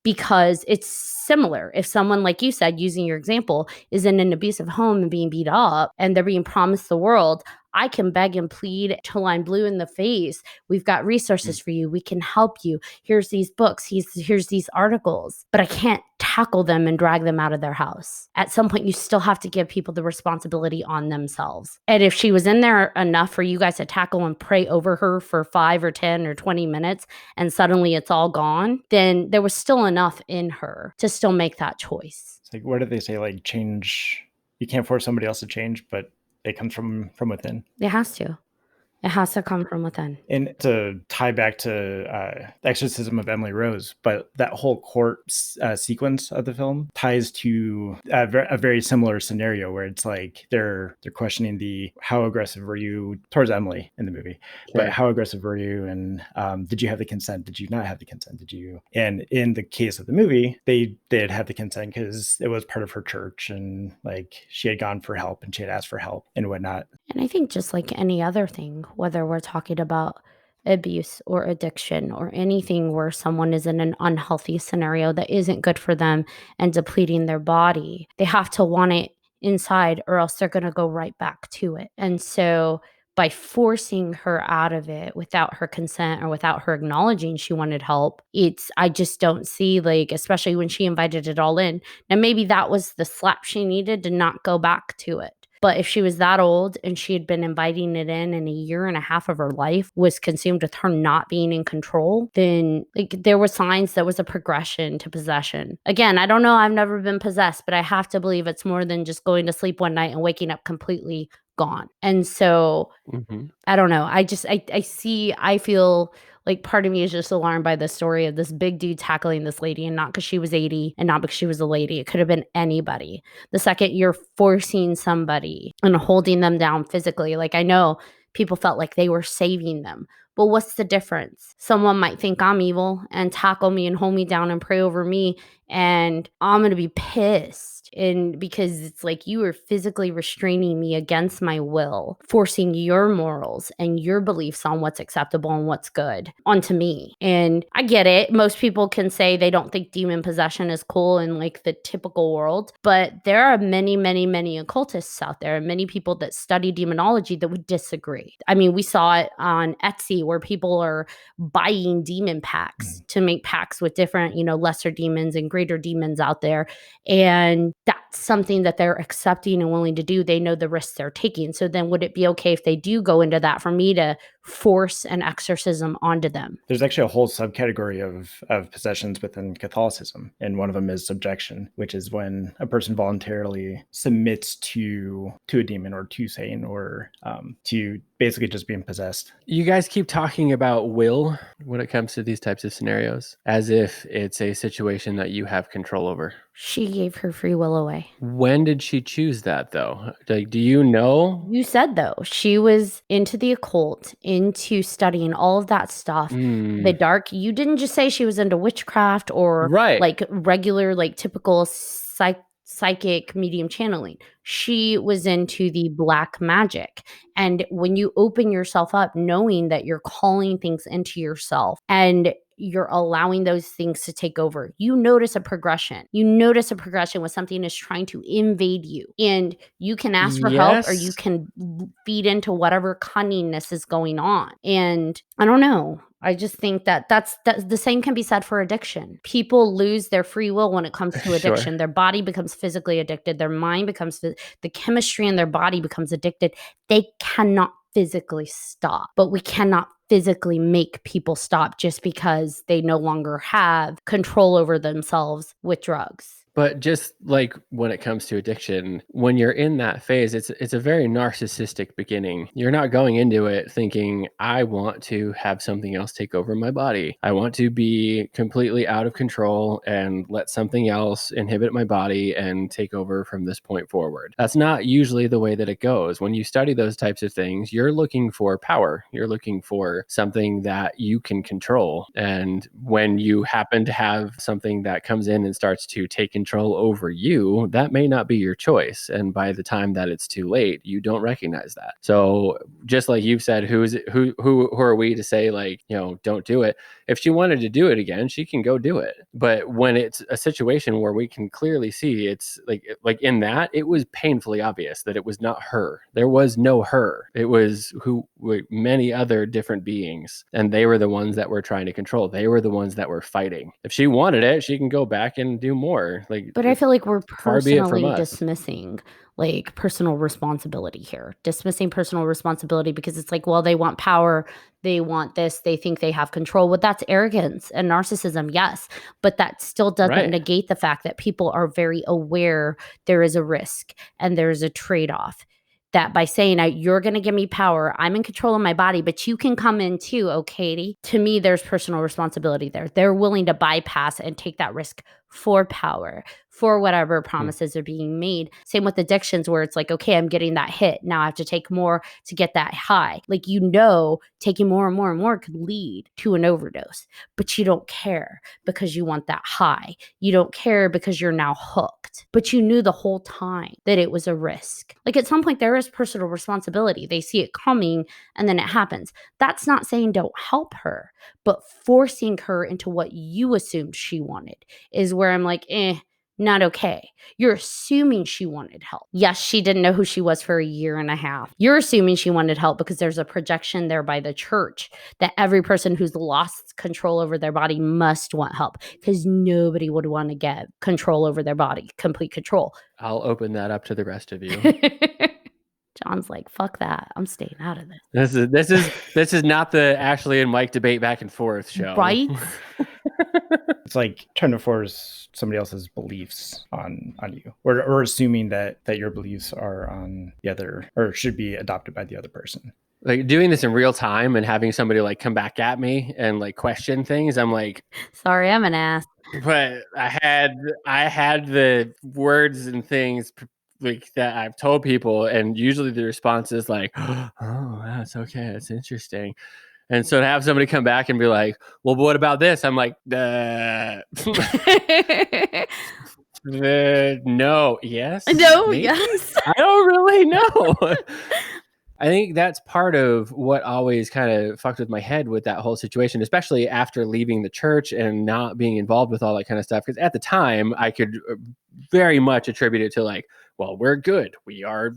because it's similar. If someone, like you said, using your example, is in an abusive home and being beat up and they're being promised the world, I can beg and plead till I'm blue in the face. We've got resources for you. We can help you. Here's these books. Here's these articles. But I can't tackle them and drag them out of their house. At some point, you still have to give people the responsibility on themselves. And if she was in there enough for you guys to tackle and pray over her for 5 or 10 or 20 minutes, and suddenly it's all gone, then there was still enough in her to still make that choice. It's like, what did they say? Like, change, you can't force somebody else to change, but it comes from within. It has to. It has to come from within. And to tie back to The Exorcism of Emily Rose, but that whole court sequence of the film ties to a very similar scenario where it's like they're questioning how aggressive were you towards Emily in the movie, but how aggressive were you, and did you have the consent? Did you not have the consent? Did you? And in the case of the movie, they did have the consent because it was part of her church, and like she had gone for help and she had asked for help and whatnot. And I think just like any other thing, whether we're talking about abuse or addiction or anything where someone is in an unhealthy scenario that isn't good for them and depleting their body, they have to want it inside or else they're going to go right back to it. And so by forcing her out of it without her consent or without her acknowledging she wanted help, I just don't see, like, especially when she invited it all in. Now, maybe that was the slap she needed to not go back to it. But if she was that old and she had been inviting it in a year and a half of her life was consumed with her not being in control, then like there were signs that was a progression to possession. Again, I don't know. I've never been possessed, but I have to believe it's more than just going to sleep one night and waking up completely gone. And so I don't know. I feel like part of me is just alarmed by the story of this big dude tackling this lady, and not because she was 80 and not because she was a lady. It could have been anybody. The second you're forcing somebody and holding them down physically, like I know people felt like they were saving them. But what's the difference? Someone might think I'm evil and tackle me and hold me down and pray over me, and I'm going to be pissed. And because it's like you are physically restraining me against my will, forcing your morals and your beliefs on what's acceptable and what's good onto me. And I get it. Most people can say they don't think demon possession is cool in like the typical world, but there are many, many, many occultists out there and many people that study demonology that would disagree. I mean, we saw it on Etsy where people are buying demon packs to make packs with different, lesser demons and greater demons out there. And that's something that they're accepting and willing to do. They know the risks they're taking. So then would it be okay if they do go into that for me to force an exorcism onto them? There's actually a whole subcategory of possessions within Catholicism. And one of them is subjection, which is when a person voluntarily submits to a demon or to Satan or to basically just being possessed. You guys keep talking about will when it comes to these types of scenarios, as if it's a situation that you have control over. She gave her free will away. When did she choose that, though? Like, do you know? You said, though, she was into the occult, into studying all of that stuff. The dark. You didn't just say she was into witchcraft or like regular, like typical psychic medium channeling. She was into the black magic. And when you open yourself up, knowing that you're calling things into yourself and you're allowing those things to take over, you notice a progression. You notice a progression when something is trying to invade you. And you can ask for help or you can feed into whatever cunningness is going on. And I don't know. I just think that that's the same can be said for addiction. People lose their free will when it comes to addiction. Sure. Their body becomes physically addicted. Their mind becomes, the chemistry in their body becomes addicted. They cannot physically stop, but we cannot physically make people stop just because they no longer have control over themselves with drugs. But just like when it comes to addiction, when you're in that phase, it's a very narcissistic beginning. You're not going into it thinking, I want to have something else take over my body. I want to be completely out of control and let something else inhibit my body and take over from this point forward. That's not usually the way that it goes. When you study those types of things, you're looking for power. You're looking for something that you can control. And when you happen to have something that comes in and starts to take control over you, that may not be your choice. And by the time that it's too late, you don't recognize that. So just like you've said, who are we to say, like, you know, don't do it? If she wanted to do it again, she can go do it. But when it's a situation where we can clearly see, it's like in that, it was painfully obvious that it was not her. There was no her. It was many other different beings, and they were the ones that were trying to control. They were the ones that were fighting. If she wanted it, she can go back and do more. But I feel like we're far be it from personally us. dismissing like personal responsibility here, dismissing personal responsibility because it's like, well, they want power, they want this, they think they have control. Well, that's arrogance and narcissism, yes, but that still doesn't Right. negate the fact that people are very aware there is a risk and there is a trade-off. That by saying, you're going to give me power, I'm in control of my body, but you can come in too, oh, Katie. To me, there's personal responsibility there. They're willing to bypass and take that risk for power, for whatever promises are being made. Same with addictions, where it's like, okay, I'm getting that hit. Now I have to take more to get that high. Like, you know, taking more and more and more could lead to an overdose, but you don't care because you want that high. You don't care because you're now hooked, but you knew the whole time that it was a risk. Like, at some point, there is personal responsibility. They see it coming and then it happens. That's not saying don't help her, but forcing her into what you assumed she wanted is where I'm like, not okay. You're assuming she wanted help. Yes, she didn't know who she was for a year and a half. You're assuming she wanted help because there's a projection there by the church that every person who's lost control over their body must want help, because nobody would want to get control over their body, complete control. I'll open that up to the rest of you. John's like, fuck that. I'm staying out of this. This is not the Ashley and Mike debate back and forth show. Right? It's like trying to force somebody else's beliefs on you, or assuming that your beliefs are on the other, or should be adopted by the other person. Like doing this in real time and having somebody like come back at me and like question things. I'm like, sorry, I'm an ass. But I had the words and things like that I've told people, and usually the response is like, "Oh, that's okay. That's interesting." And so to have somebody come back and be like, "Well, what about this?" I'm like, no, yes, no, maybe? yes. I don't really know. I think that's part of what always kind of fucked with my head with that whole situation, especially after leaving the church and not being involved with all that kind of stuff. Because at the time, I could very much attribute it to like, well, we're good. We are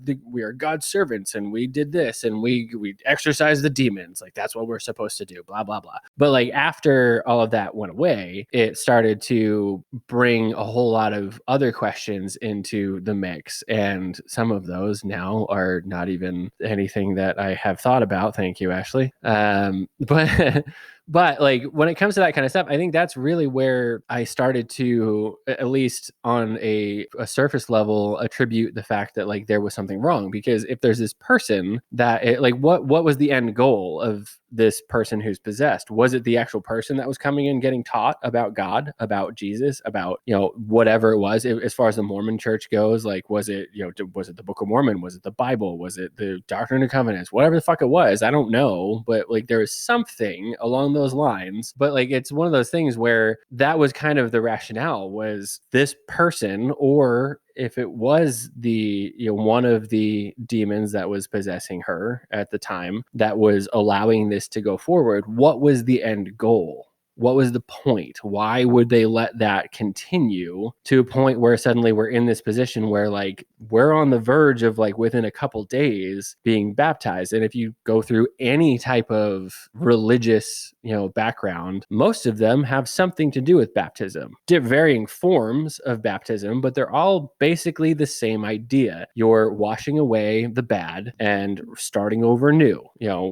God's servants, and we did this, and we exorcised the demons. Like, that's what we're supposed to do, blah, blah, blah. But like after all of that went away, it started to bring a whole lot of other questions into the mix. And some of those now are not even anything that I have thought about. Thank you, Ashley. But like when it comes to that kind of stuff, I think that's really where I started to, at least on a surface level, attribute the fact that like there was something wrong. Because if there's this person that what was the end goal of this person who's possessed? Was it the actual person that was coming in getting taught about God, about Jesus, about, whatever it was? As far as the Mormon church goes, like, was it the Book of Mormon? Was it the Bible? Was it the Doctrine and Covenants? Whatever the fuck it was, I don't know. But like there was something along those lines. But like it's one of those things where that was kind of the rationale, was this person, or if it was the one of the demons that was possessing her at the time that was allowing this to go forward, what was the end goal? What was the point? Why would they let that continue to a point where suddenly we're in this position where like we're on the verge of like within a couple days being baptized? And if you go through any type of religious, background, most of them have something to do with baptism. Varying forms of baptism, but they're all basically the same idea. You're washing away the bad and starting over new.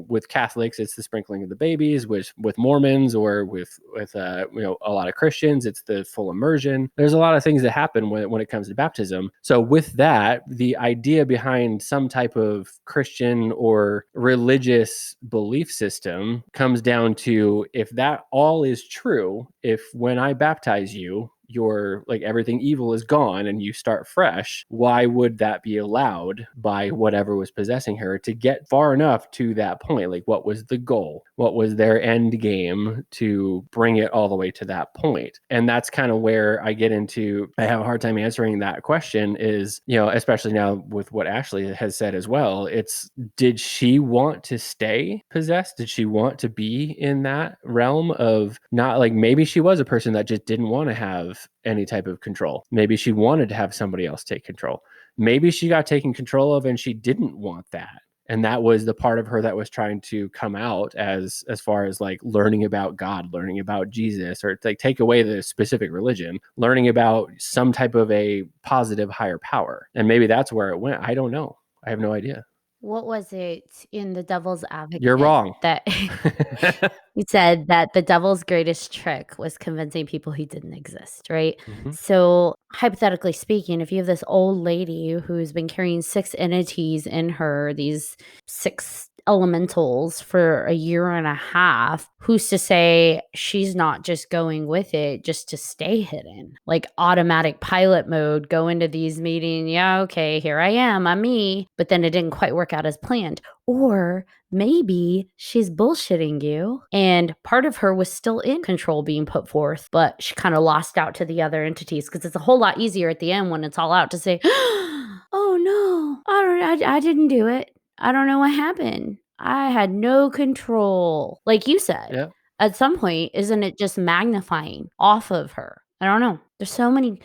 With Catholics, it's the sprinkling of the babies. With Mormons or with a lot of Christians. It's the full immersion. There's a lot of things that happen when it comes to baptism. So with that, the idea behind some type of Christian or religious belief system comes down to, if that all is true, if when I baptize you, your like everything evil is gone and you start fresh, why would that be allowed by whatever was possessing her to get far enough to that point? Like, what was the goal? What was their end game to bring it all the way to that point? And that's kind of where I have a hard time answering that question is, especially now with what Ashley has said as well, it's, did she want to stay possessed? Did she want to be in that realm of not, like, maybe she was a person that just didn't want to have any type of control. Maybe she wanted to have somebody else take control. Maybe she got taken control of and she didn't want that. And that was the part of her that was trying to come out as far as like learning about God, learning about Jesus, or like take away the specific religion, learning about some type of a positive higher power. And maybe that's where it went. I don't know. I have no idea. What was it in The Devil's Advocate? You're wrong. That he said that the devil's greatest trick was convincing people he didn't exist, right? Mm-hmm. So hypothetically speaking, if you have this old lady who's been carrying 6 entities in her, these 6 elementals for a year and a half, who's to say she's not just going with it just to stay hidden? Like automatic pilot mode, go into these meetings, yeah, okay, here I am, I'm me, but then it didn't quite work out as planned. Or maybe she's bullshitting you and part of her was still in control being put forth, but she kind of lost out to the other entities, because it's a whole lot easier at the end when it's all out to say, oh no, I didn't do it. I don't know what happened. I had no control. Like you said, Yeah. At some point, isn't it just magnifying off of her? I don't know. There's so many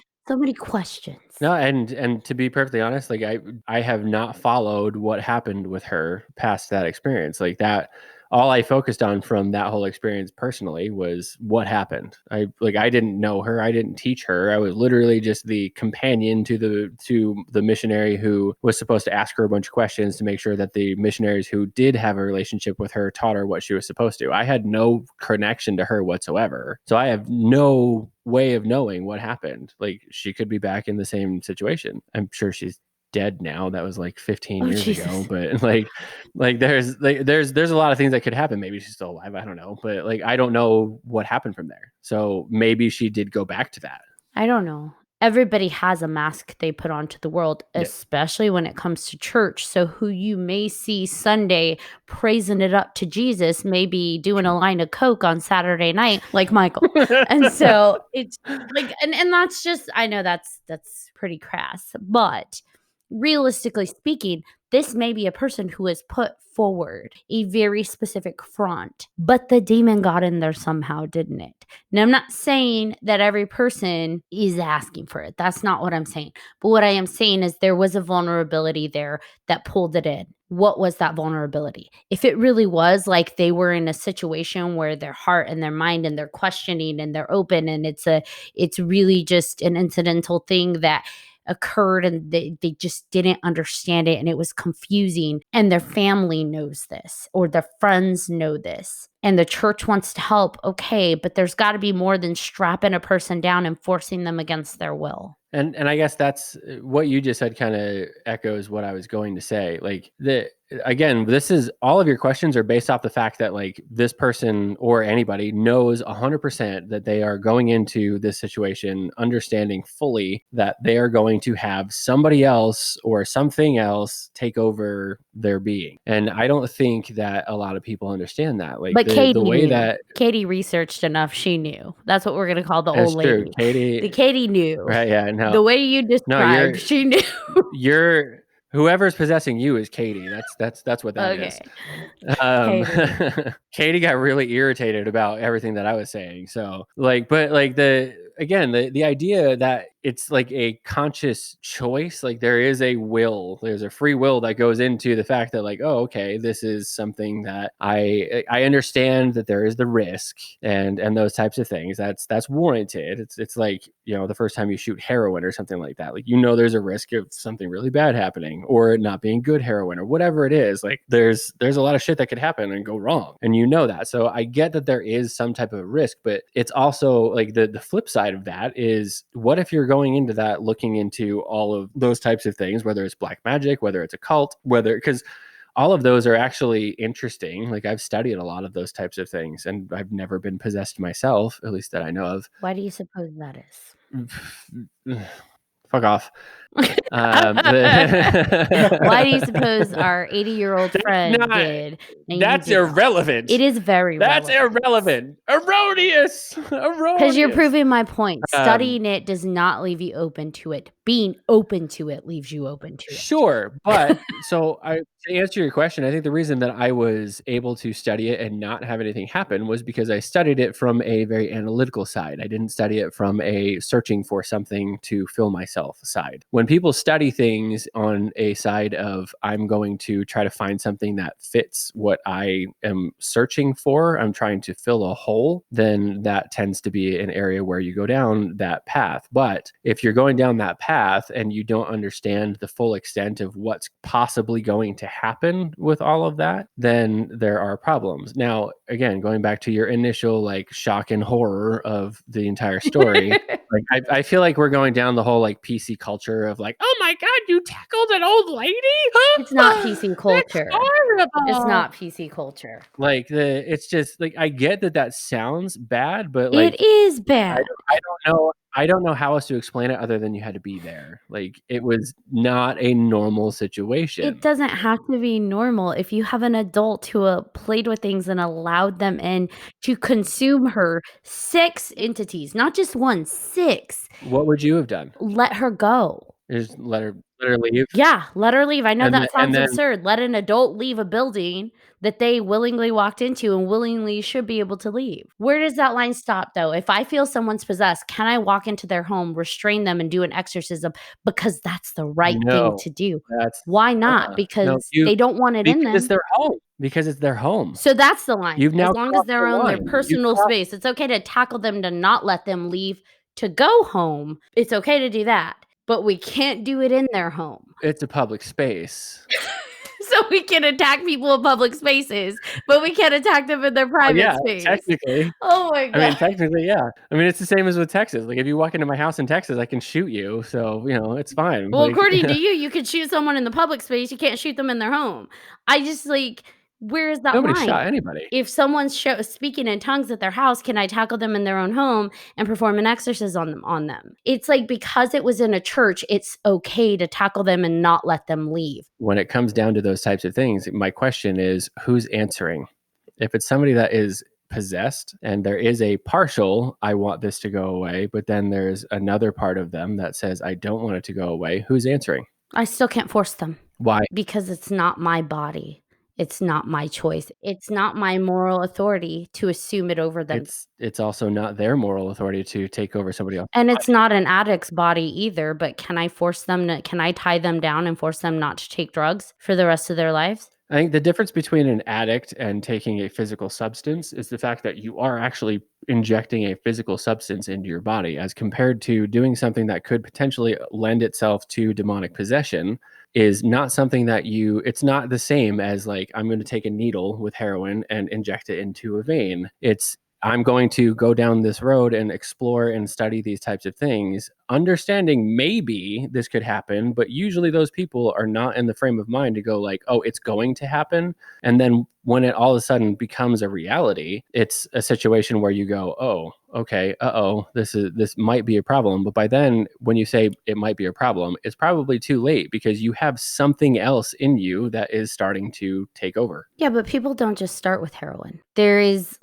questions. No, and to be perfectly honest, like I have not followed what happened with her past that experience. Like that, all I focused on from that whole experience personally was what happened. I didn't know her, I didn't teach her. I was literally just the companion to the missionary who was supposed to ask her a bunch of questions to make sure that the missionaries who did have a relationship with her taught her what she was supposed to. I had no connection to her whatsoever. So I have no way of knowing what happened. Like, she could be back in the same situation. I'm sure she's dead now. That was like 15 years ago, but there's a lot of things that could happen. Maybe she's still alive, I don't know, but like I don't know what happened from there. So maybe she did go back to that. I don't know. Everybody has a mask they put onto the world, especially when it comes to church. So who you may see Sunday praising it up to Jesus may be doing a line of coke on Saturday night, like Michael. And so it's like, and that's just, I know that's pretty crass, but realistically speaking, this may be a person who has put forward a very specific front, but the demon got in there somehow, didn't it? Now, I'm not saying that every person is asking for it. That's not what I'm saying. But what I am saying is there was a vulnerability there that pulled it in. What was that vulnerability? If it really was like they were in a situation where their heart and their mind and they're questioning and they're open, and it's really just an incidental thing that occurred and they just didn't understand it and it was confusing, and their family knows this or their friends know this and the church wants to help, okay, but there's got to be more than strapping a person down and forcing them against their will. And I guess that's what you just said kind of echoes what I was going to say. Like again, this is all of your questions are based off the fact that like this person or anybody knows 100% that they are going into this situation, understanding fully that they are going to have somebody else or something else take over their being. And I don't think that a lot of people understand that. Like, but the way that Katie researched enough, she knew. That's what we're going to call the old true. lady. Katie knew. Right? Yeah. No. The way you described, she knew. Whoever's possessing you is Katie. That's what that is. Katie got really irritated about everything that I was saying. So the idea that it's like a conscious choice. Like there is a will, there's a free will that goes into the fact that like, oh, okay, this is something that I understand that there is the risk and those types of things. That's warranted. It's like, you know, the first time you shoot heroin or something like that, like, you know, there's a risk of something really bad happening or it not being good heroin or whatever it is. Like there's a lot of shit that could happen and go wrong, and you know that. So I get that there is some type of risk, but it's also like the flip side of that is, what if you're going into that looking into all of those types of things, whether it's black magic, whether it's a cult, because all of those are actually interesting. Like I've studied a lot of those types of things and I've never been possessed myself, at least that I know of. Why do you suppose that is? Fuck off. Why do you suppose our 80-year-old friend did? That's irrelevant. It is very That's irrelevant. Erroneous. Because you're proving my point. Studying it does not leave you open to it. Being open to it leaves you open to it. Sure. But to answer your question, I think the reason that I was able to study it and not have anything happen was because I studied it from a very analytical side. I didn't study it from a searching for something to fill myself side. When people study things on a side of, I'm going to try to find something that fits what I am searching for, I'm trying to fill a hole, then that tends to be an area where you go down that path. But if you're going down that path and you don't understand the full extent of what's possibly going to happen with all of that, then there are problems. Now, again, going back to your initial like shock and horror of the entire story, like I feel like we're going down the whole like PC culture of like, oh my God, you tackled an old lady? Huh? It's not PC culture. That's horrible. It's not PC culture. Like it's just like, I get that sounds bad, but like it is bad. I don't know how else to explain it other than you had to be there. Like it was not a normal situation. It doesn't have to be normal. If you have an adult who played with things and allowed them in to consume her, 6 entities, not just 1, 6. What would you have done? Let her go. Just let her leave? Yeah, let her leave. I know that sounds then, absurd. Let an adult leave a building that they willingly walked into and willingly should be able to leave. Where does that line stop, though? If I feel someone's possessed, can I walk into their home, restrain them, and do an exorcism because that's the right thing to do? Why not? Because they don't want it in them. Because it's their home. Because it's their home. So that's the line. You've now as long as they're on their personal space, it's okay to tackle them, to not let them leave, to go home. It's okay to do that. But we can't do it in their home. It's a public space. So we can attack people in public spaces, but we can't attack them in their private space. Technically. Oh my God. I mean, technically, yeah. I mean, it's the same as with Texas. Like, if you walk into my house in Texas, I can shoot you. So, you know, it's fine. Well, according to you can shoot someone in the public space. You can't shoot them in their home. I just where is that line? Nobody shot anybody. If someone's speaking in tongues at their house, can I tackle them in their own home and perform an exorcism on them? It's like, because it was in a church, it's okay to tackle them and not let them leave. When it comes down to those types of things, my question is, who's answering? If it's somebody that is possessed and there is a partial, I want this to go away, but then there's another part of them that says, I don't want it to go away, who's answering? I still can't force them. Why? Because it's not my body. It's not my choice. It's not my moral authority to assume it over them. It's also not their moral authority to take over somebody else. And it's not an addict's body either, but can I tie them down and force them not to take drugs for the rest of their lives? I think the difference between an addict and taking a physical substance is the fact that you are actually injecting a physical substance into your body, as compared to doing something that could potentially lend itself to demonic possession. Is not something that it's not the same as like, I'm going to take a needle with heroin and inject it into a vein. It's, I'm going to go down this road and explore and study these types of things, understanding maybe this could happen, but usually those people are not in the frame of mind to go like, oh, it's going to happen. And then when it all of a sudden becomes a reality, it's a situation where you go, oh, okay, this might be a problem. But by then, when you say it might be a problem, it's probably too late, because you have something else in you that is starting to take over. Yeah, but people don't just start with heroin. There is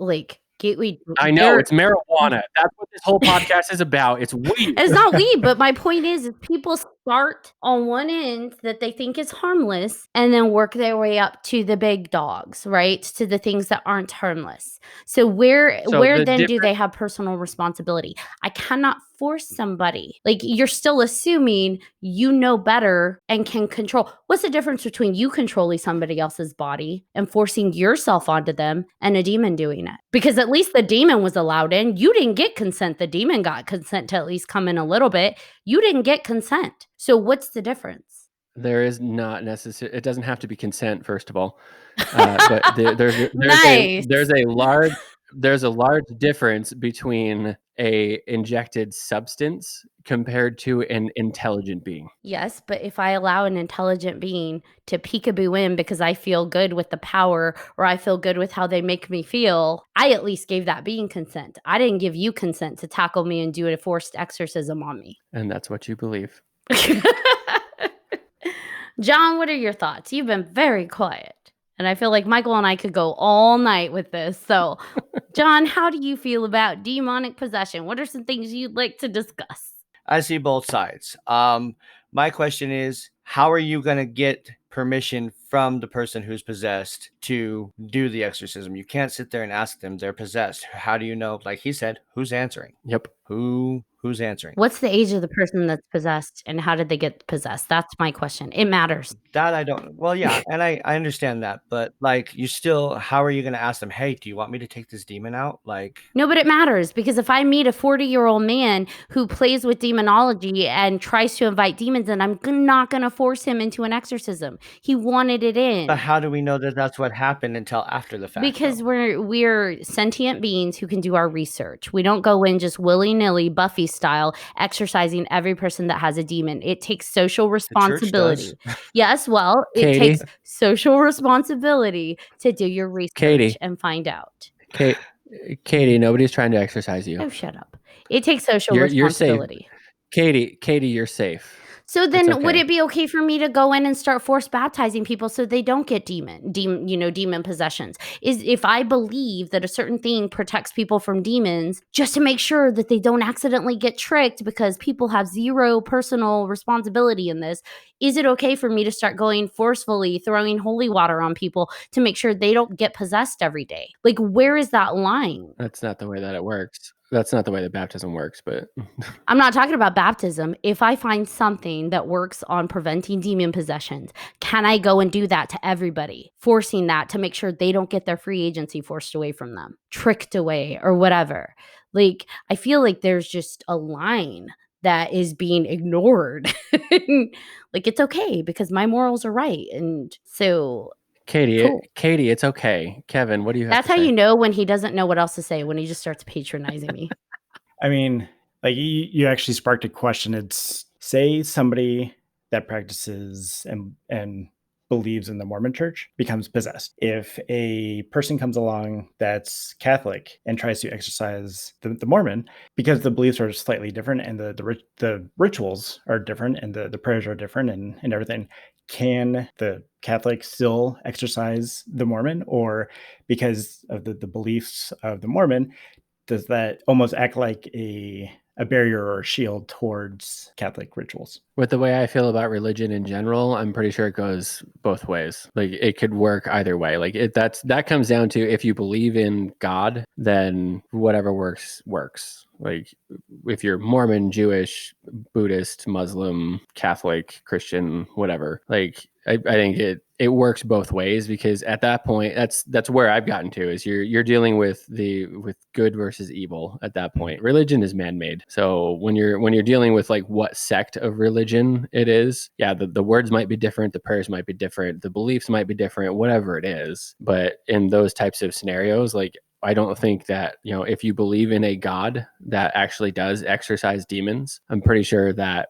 I know, it's marijuana. That's what this whole podcast is about. It's weed. It's not weed, but my point is people start on one end that they think is harmless and then work their way up to the big dogs, right? To the things that aren't harmless. So where the then do they have personal responsibility? I cannot force somebody. Like, you're still assuming you know better and can control. What's the difference between you controlling somebody else's body and forcing yourself onto them and a demon doing it? Because at least the demon was allowed in. You didn't get consent. The demon got consent to at least come in a little bit. You didn't get consent. So what's the difference? There is not necessary. It doesn't have to be consent, first of all. But Nice. there's a large difference between a injected substance compared to an intelligent being. Yes, but if I allow an intelligent being to peekaboo in because I feel good with the power or I feel good with how they make me feel, I at least gave that being consent. I didn't give you consent to tackle me and do a forced exorcism on me. And that's what you believe. John, what are your thoughts? You've been very quiet. And I feel like Michael and I could go all night with this. So, John, how do you feel about demonic possession? What are some things you'd like to discuss? I see both sides. My question is, how are you going to get permission from the person who's possessed to do the exorcism? You can't sit there and ask them, they're possessed. How do you know? Like he said, who's answering? Yep. Who's answering? What's the age of the person that's possessed and how did they get possessed? That's my question. It matters. That I don't. Well, yeah, and I understand that, but like, you still, how are you going to ask them, hey, do you want me to take this demon out? Like, No, but it matters because if I meet a 40-year-old man who plays with demonology and tries to invite demons in, I'm not going to force him into an exorcism. He wanted it in. but how do we know that that's what happened until after the fact? Because though? we're sentient beings who can do our research. We don't go in just willy-nilly Buffy style exercising every person that has a demon. It takes social responsibility. Yes, well, it Katie. takes social responsibility to do your research Katie. and find out. Katie, nobody's trying to exercise you. Oh, shut up. It takes social You're safe. responsibility. Katie, you're safe. So then okay. would it be okay for me to go in and start force baptizing people so they don't get demon possessions? Is if I believe that a certain thing protects people from demons just to make sure that they don't accidentally get tricked because people have zero personal responsibility in this, is it okay for me to start going forcefully throwing holy water on people to make sure they don't get possessed every day? Like, where is that line? That's not the way that it works. That's not the way that baptism works, but I'm not talking about baptism. If I find something that works on preventing demon possessions, can I go and do that to everybody, forcing that to make sure they don't get their free agency forced away from them, tricked away or whatever? Like, I feel like there's just a line that is being ignored. Like, it's okay because my morals are right. And so Katie, cool. Katie, it's okay. Kevin, what do you have That's to how say? you know when he doesn't know what else to say, when he just starts patronizing me. I mean, like you actually sparked a question. It's, say somebody that practices and believes in the Mormon church becomes possessed. If a person comes along that's Catholic and tries to exercise the Mormon, because the beliefs are slightly different and the rituals are different and the prayers are different and everything, can the Catholic still exercise the Mormon? Or because of the beliefs of the Mormon, does that almost act like a barrier or a shield towards Catholic rituals? With the way I feel about religion in general, I'm pretty sure it goes both ways. Like, it could work either way. Like, that comes down to, if you believe in God, then whatever works. Like, if you're Mormon, Jewish, Buddhist, Muslim, Catholic, Christian, whatever, like, I think it works both ways, because at that point, that's where I've gotten to, is you're dealing with good versus evil at that point. Religion is man-made. So when you're dealing with like what sect of religion it is, yeah, the words might be different, the prayers might be different, the beliefs might be different, whatever it is. But in those types of scenarios, like, I don't think that, if you believe in a God that actually does exorcise demons, I'm pretty sure that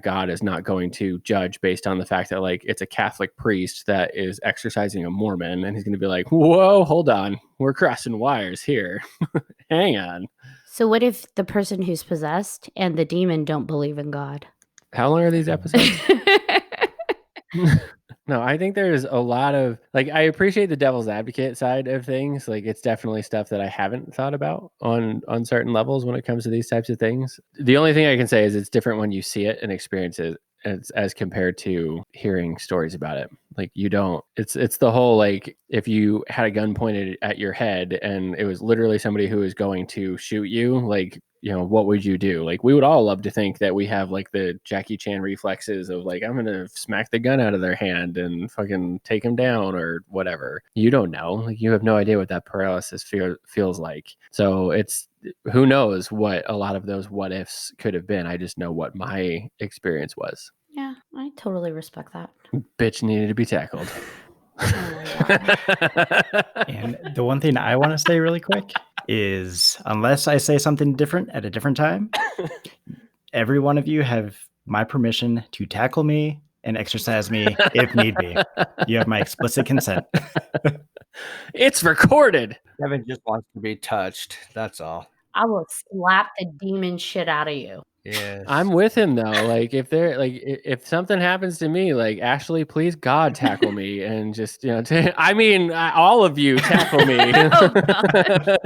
God is not going to judge based on the fact that, like, it's a Catholic priest that is exorcising a Mormon, and he's going to be like, whoa, hold on, we're crossing wires here. Hang on. So what if the person who's possessed and the demon don't believe in God? How long are these episodes? No, I think there's a lot of, like, I appreciate the devil's advocate side of things. Like, it's definitely stuff that I haven't thought about on certain levels when it comes to these types of things. The only thing I can say is it's different when you see it and experience it as compared to hearing stories about it. Like you don't, it's the whole, like, if you had a gun pointed at your head and it was literally somebody who was going to shoot you, like, you know, what would you do? Like, we would all love to think that we have like the Jackie Chan reflexes of like, I'm going to smack the gun out of their hand and fucking take them down or whatever. You don't know. Like, you have no idea what that paralysis feels like. So it's, who knows what a lot of those what ifs could have been. I just know what my experience was. Yeah, I totally respect that. Bitch needed to be tackled. Oh my God. And the one thing I want to say really quick is, unless I say something different at a different time, every one of you have my permission to tackle me and exercise me if need be. You have my explicit consent. It's recorded. Kevin just wants to be touched. That's all. I will slap the demon shit out of you. Yes. I'm with him though. Like, if something happens to me, like, Ashley, please God tackle me and just, you know, all of you tackle me. Oh, God.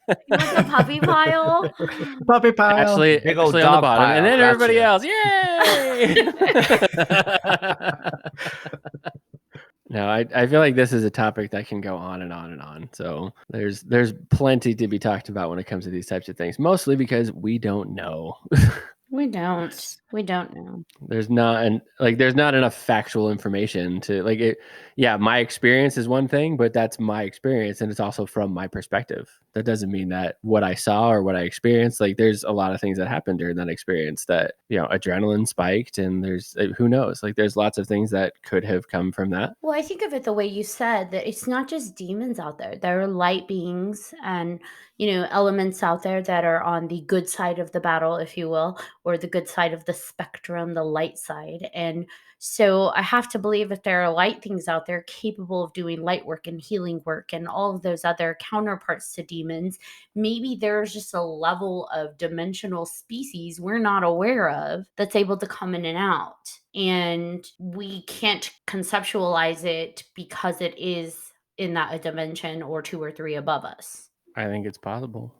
You want the puppy pile? Puppy pile. Ashley, Big old Ashley on the dog bottom, pile. and then Gotcha. everybody else. Yay! No, I feel like this is a topic that can go on and on and on. So there's plenty to be talked about when it comes to these types of things, mostly because we don't know. We don't know. There's not enough factual information to, like, it. Yeah, my experience is one thing, but that's my experience, and it's also from my perspective. That doesn't mean that what I saw or what I experienced, like, there's a lot of things that happened during that experience that, you know, adrenaline spiked, and there's, who knows, like, there's lots of things that could have come from that. Well, I think of it the way you said, that it's not just demons out there. There are light beings and, you know, elements out there that are on the good side of the battle, if you will, or the good side of the spectrum, the light side. And so I have to believe that there are light things out there capable of doing light work and healing work and all of those other counterparts to demons. Maybe there's just a level of dimensional species we're not aware of that's able to come in and out. And we can't conceptualize it because it is in that dimension or 2 or 3 above us. I think it's possible.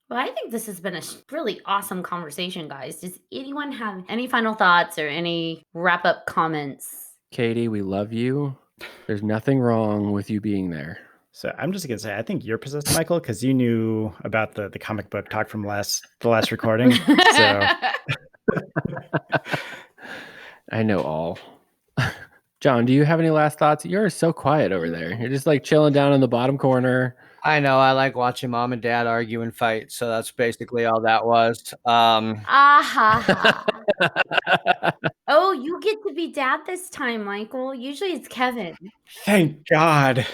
Well, I think this has been a really awesome conversation, guys. Does anyone have any final thoughts or any wrap-up comments? Katie, we love you. There's nothing wrong with you being there. So I'm just gonna say, I think you're possessed, Michael, because you knew about the comic book talk from the last recording. So I know all. John, do you have any last thoughts? You're so quiet over there. You're just like chilling down in the bottom corner. I know. I like watching mom and dad argue and fight. So that's basically all that was. Oh, you get to be dad this time, Michael. Usually it's Kevin. thank God.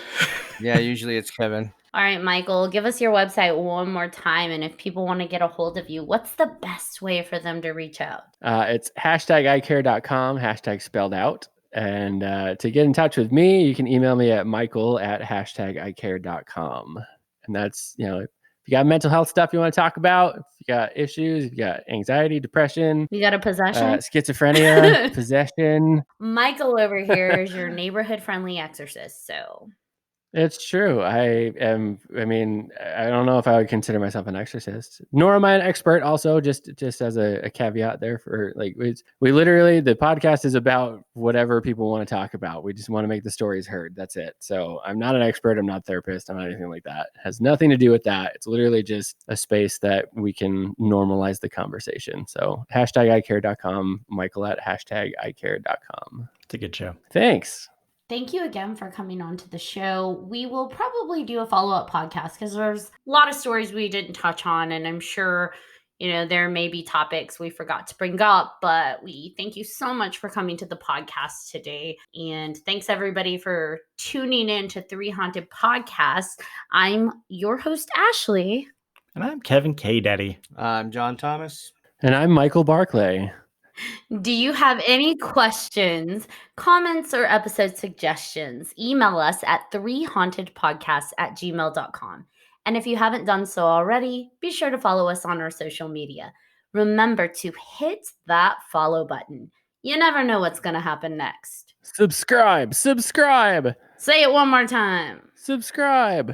Yeah, usually it's Kevin. All right, Michael, give us your website one more time. And if people want to get a hold of you, what's the best way for them to reach out? It's #ICare.com, hashtag spelled out. And to get in touch with me, you can email me at michael@#ICare.com. And that's, you know, if you got mental health stuff you want to talk about, if you got issues, if you got anxiety, depression, You got a possession? schizophrenia, possession. Michael over here is your neighborhood-friendly exorcist, so... It's true. I don't know if I would consider myself an exorcist, nor am I an expert. Also, just as a caveat there, for like, we literally, the podcast is about whatever people want to talk about. We just want to make the stories heard. That's it. So I'm not an expert. I'm not a therapist. I'm not anything like that. It has nothing to do with that. It's literally just a space that we can normalize the conversation. So #ICare.com, Michael at #ICare.com. It's a good show. Thanks. Thank you again for coming on to the show. We will probably do a follow-up podcast because there's a lot of stories we didn't touch on, and I'm sure, you know, there may be topics we forgot to bring up, but we thank you so much for coming to the podcast today. And thanks everybody for tuning in to 3Haunted Podcast. I'm your host, Ashley. And I'm Kevin K. Daddy. I'm John Thomas. And I'm Michael Barclay. Do you have any questions, comments, or episode suggestions? Email us at 3hauntedpodcast@gmail.com. And if you haven't done so already, be sure to follow us on our social media. Remember to hit that follow button. You never know what's going to happen next. Subscribe. Say it one more time. Subscribe.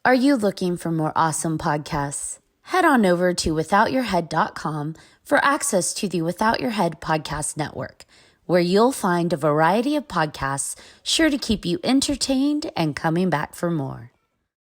Are you looking for more awesome podcasts? Head on over to withoutyourhead.com for access to the Without Your Head podcast network, where you'll find a variety of podcasts sure to keep you entertained and coming back for more.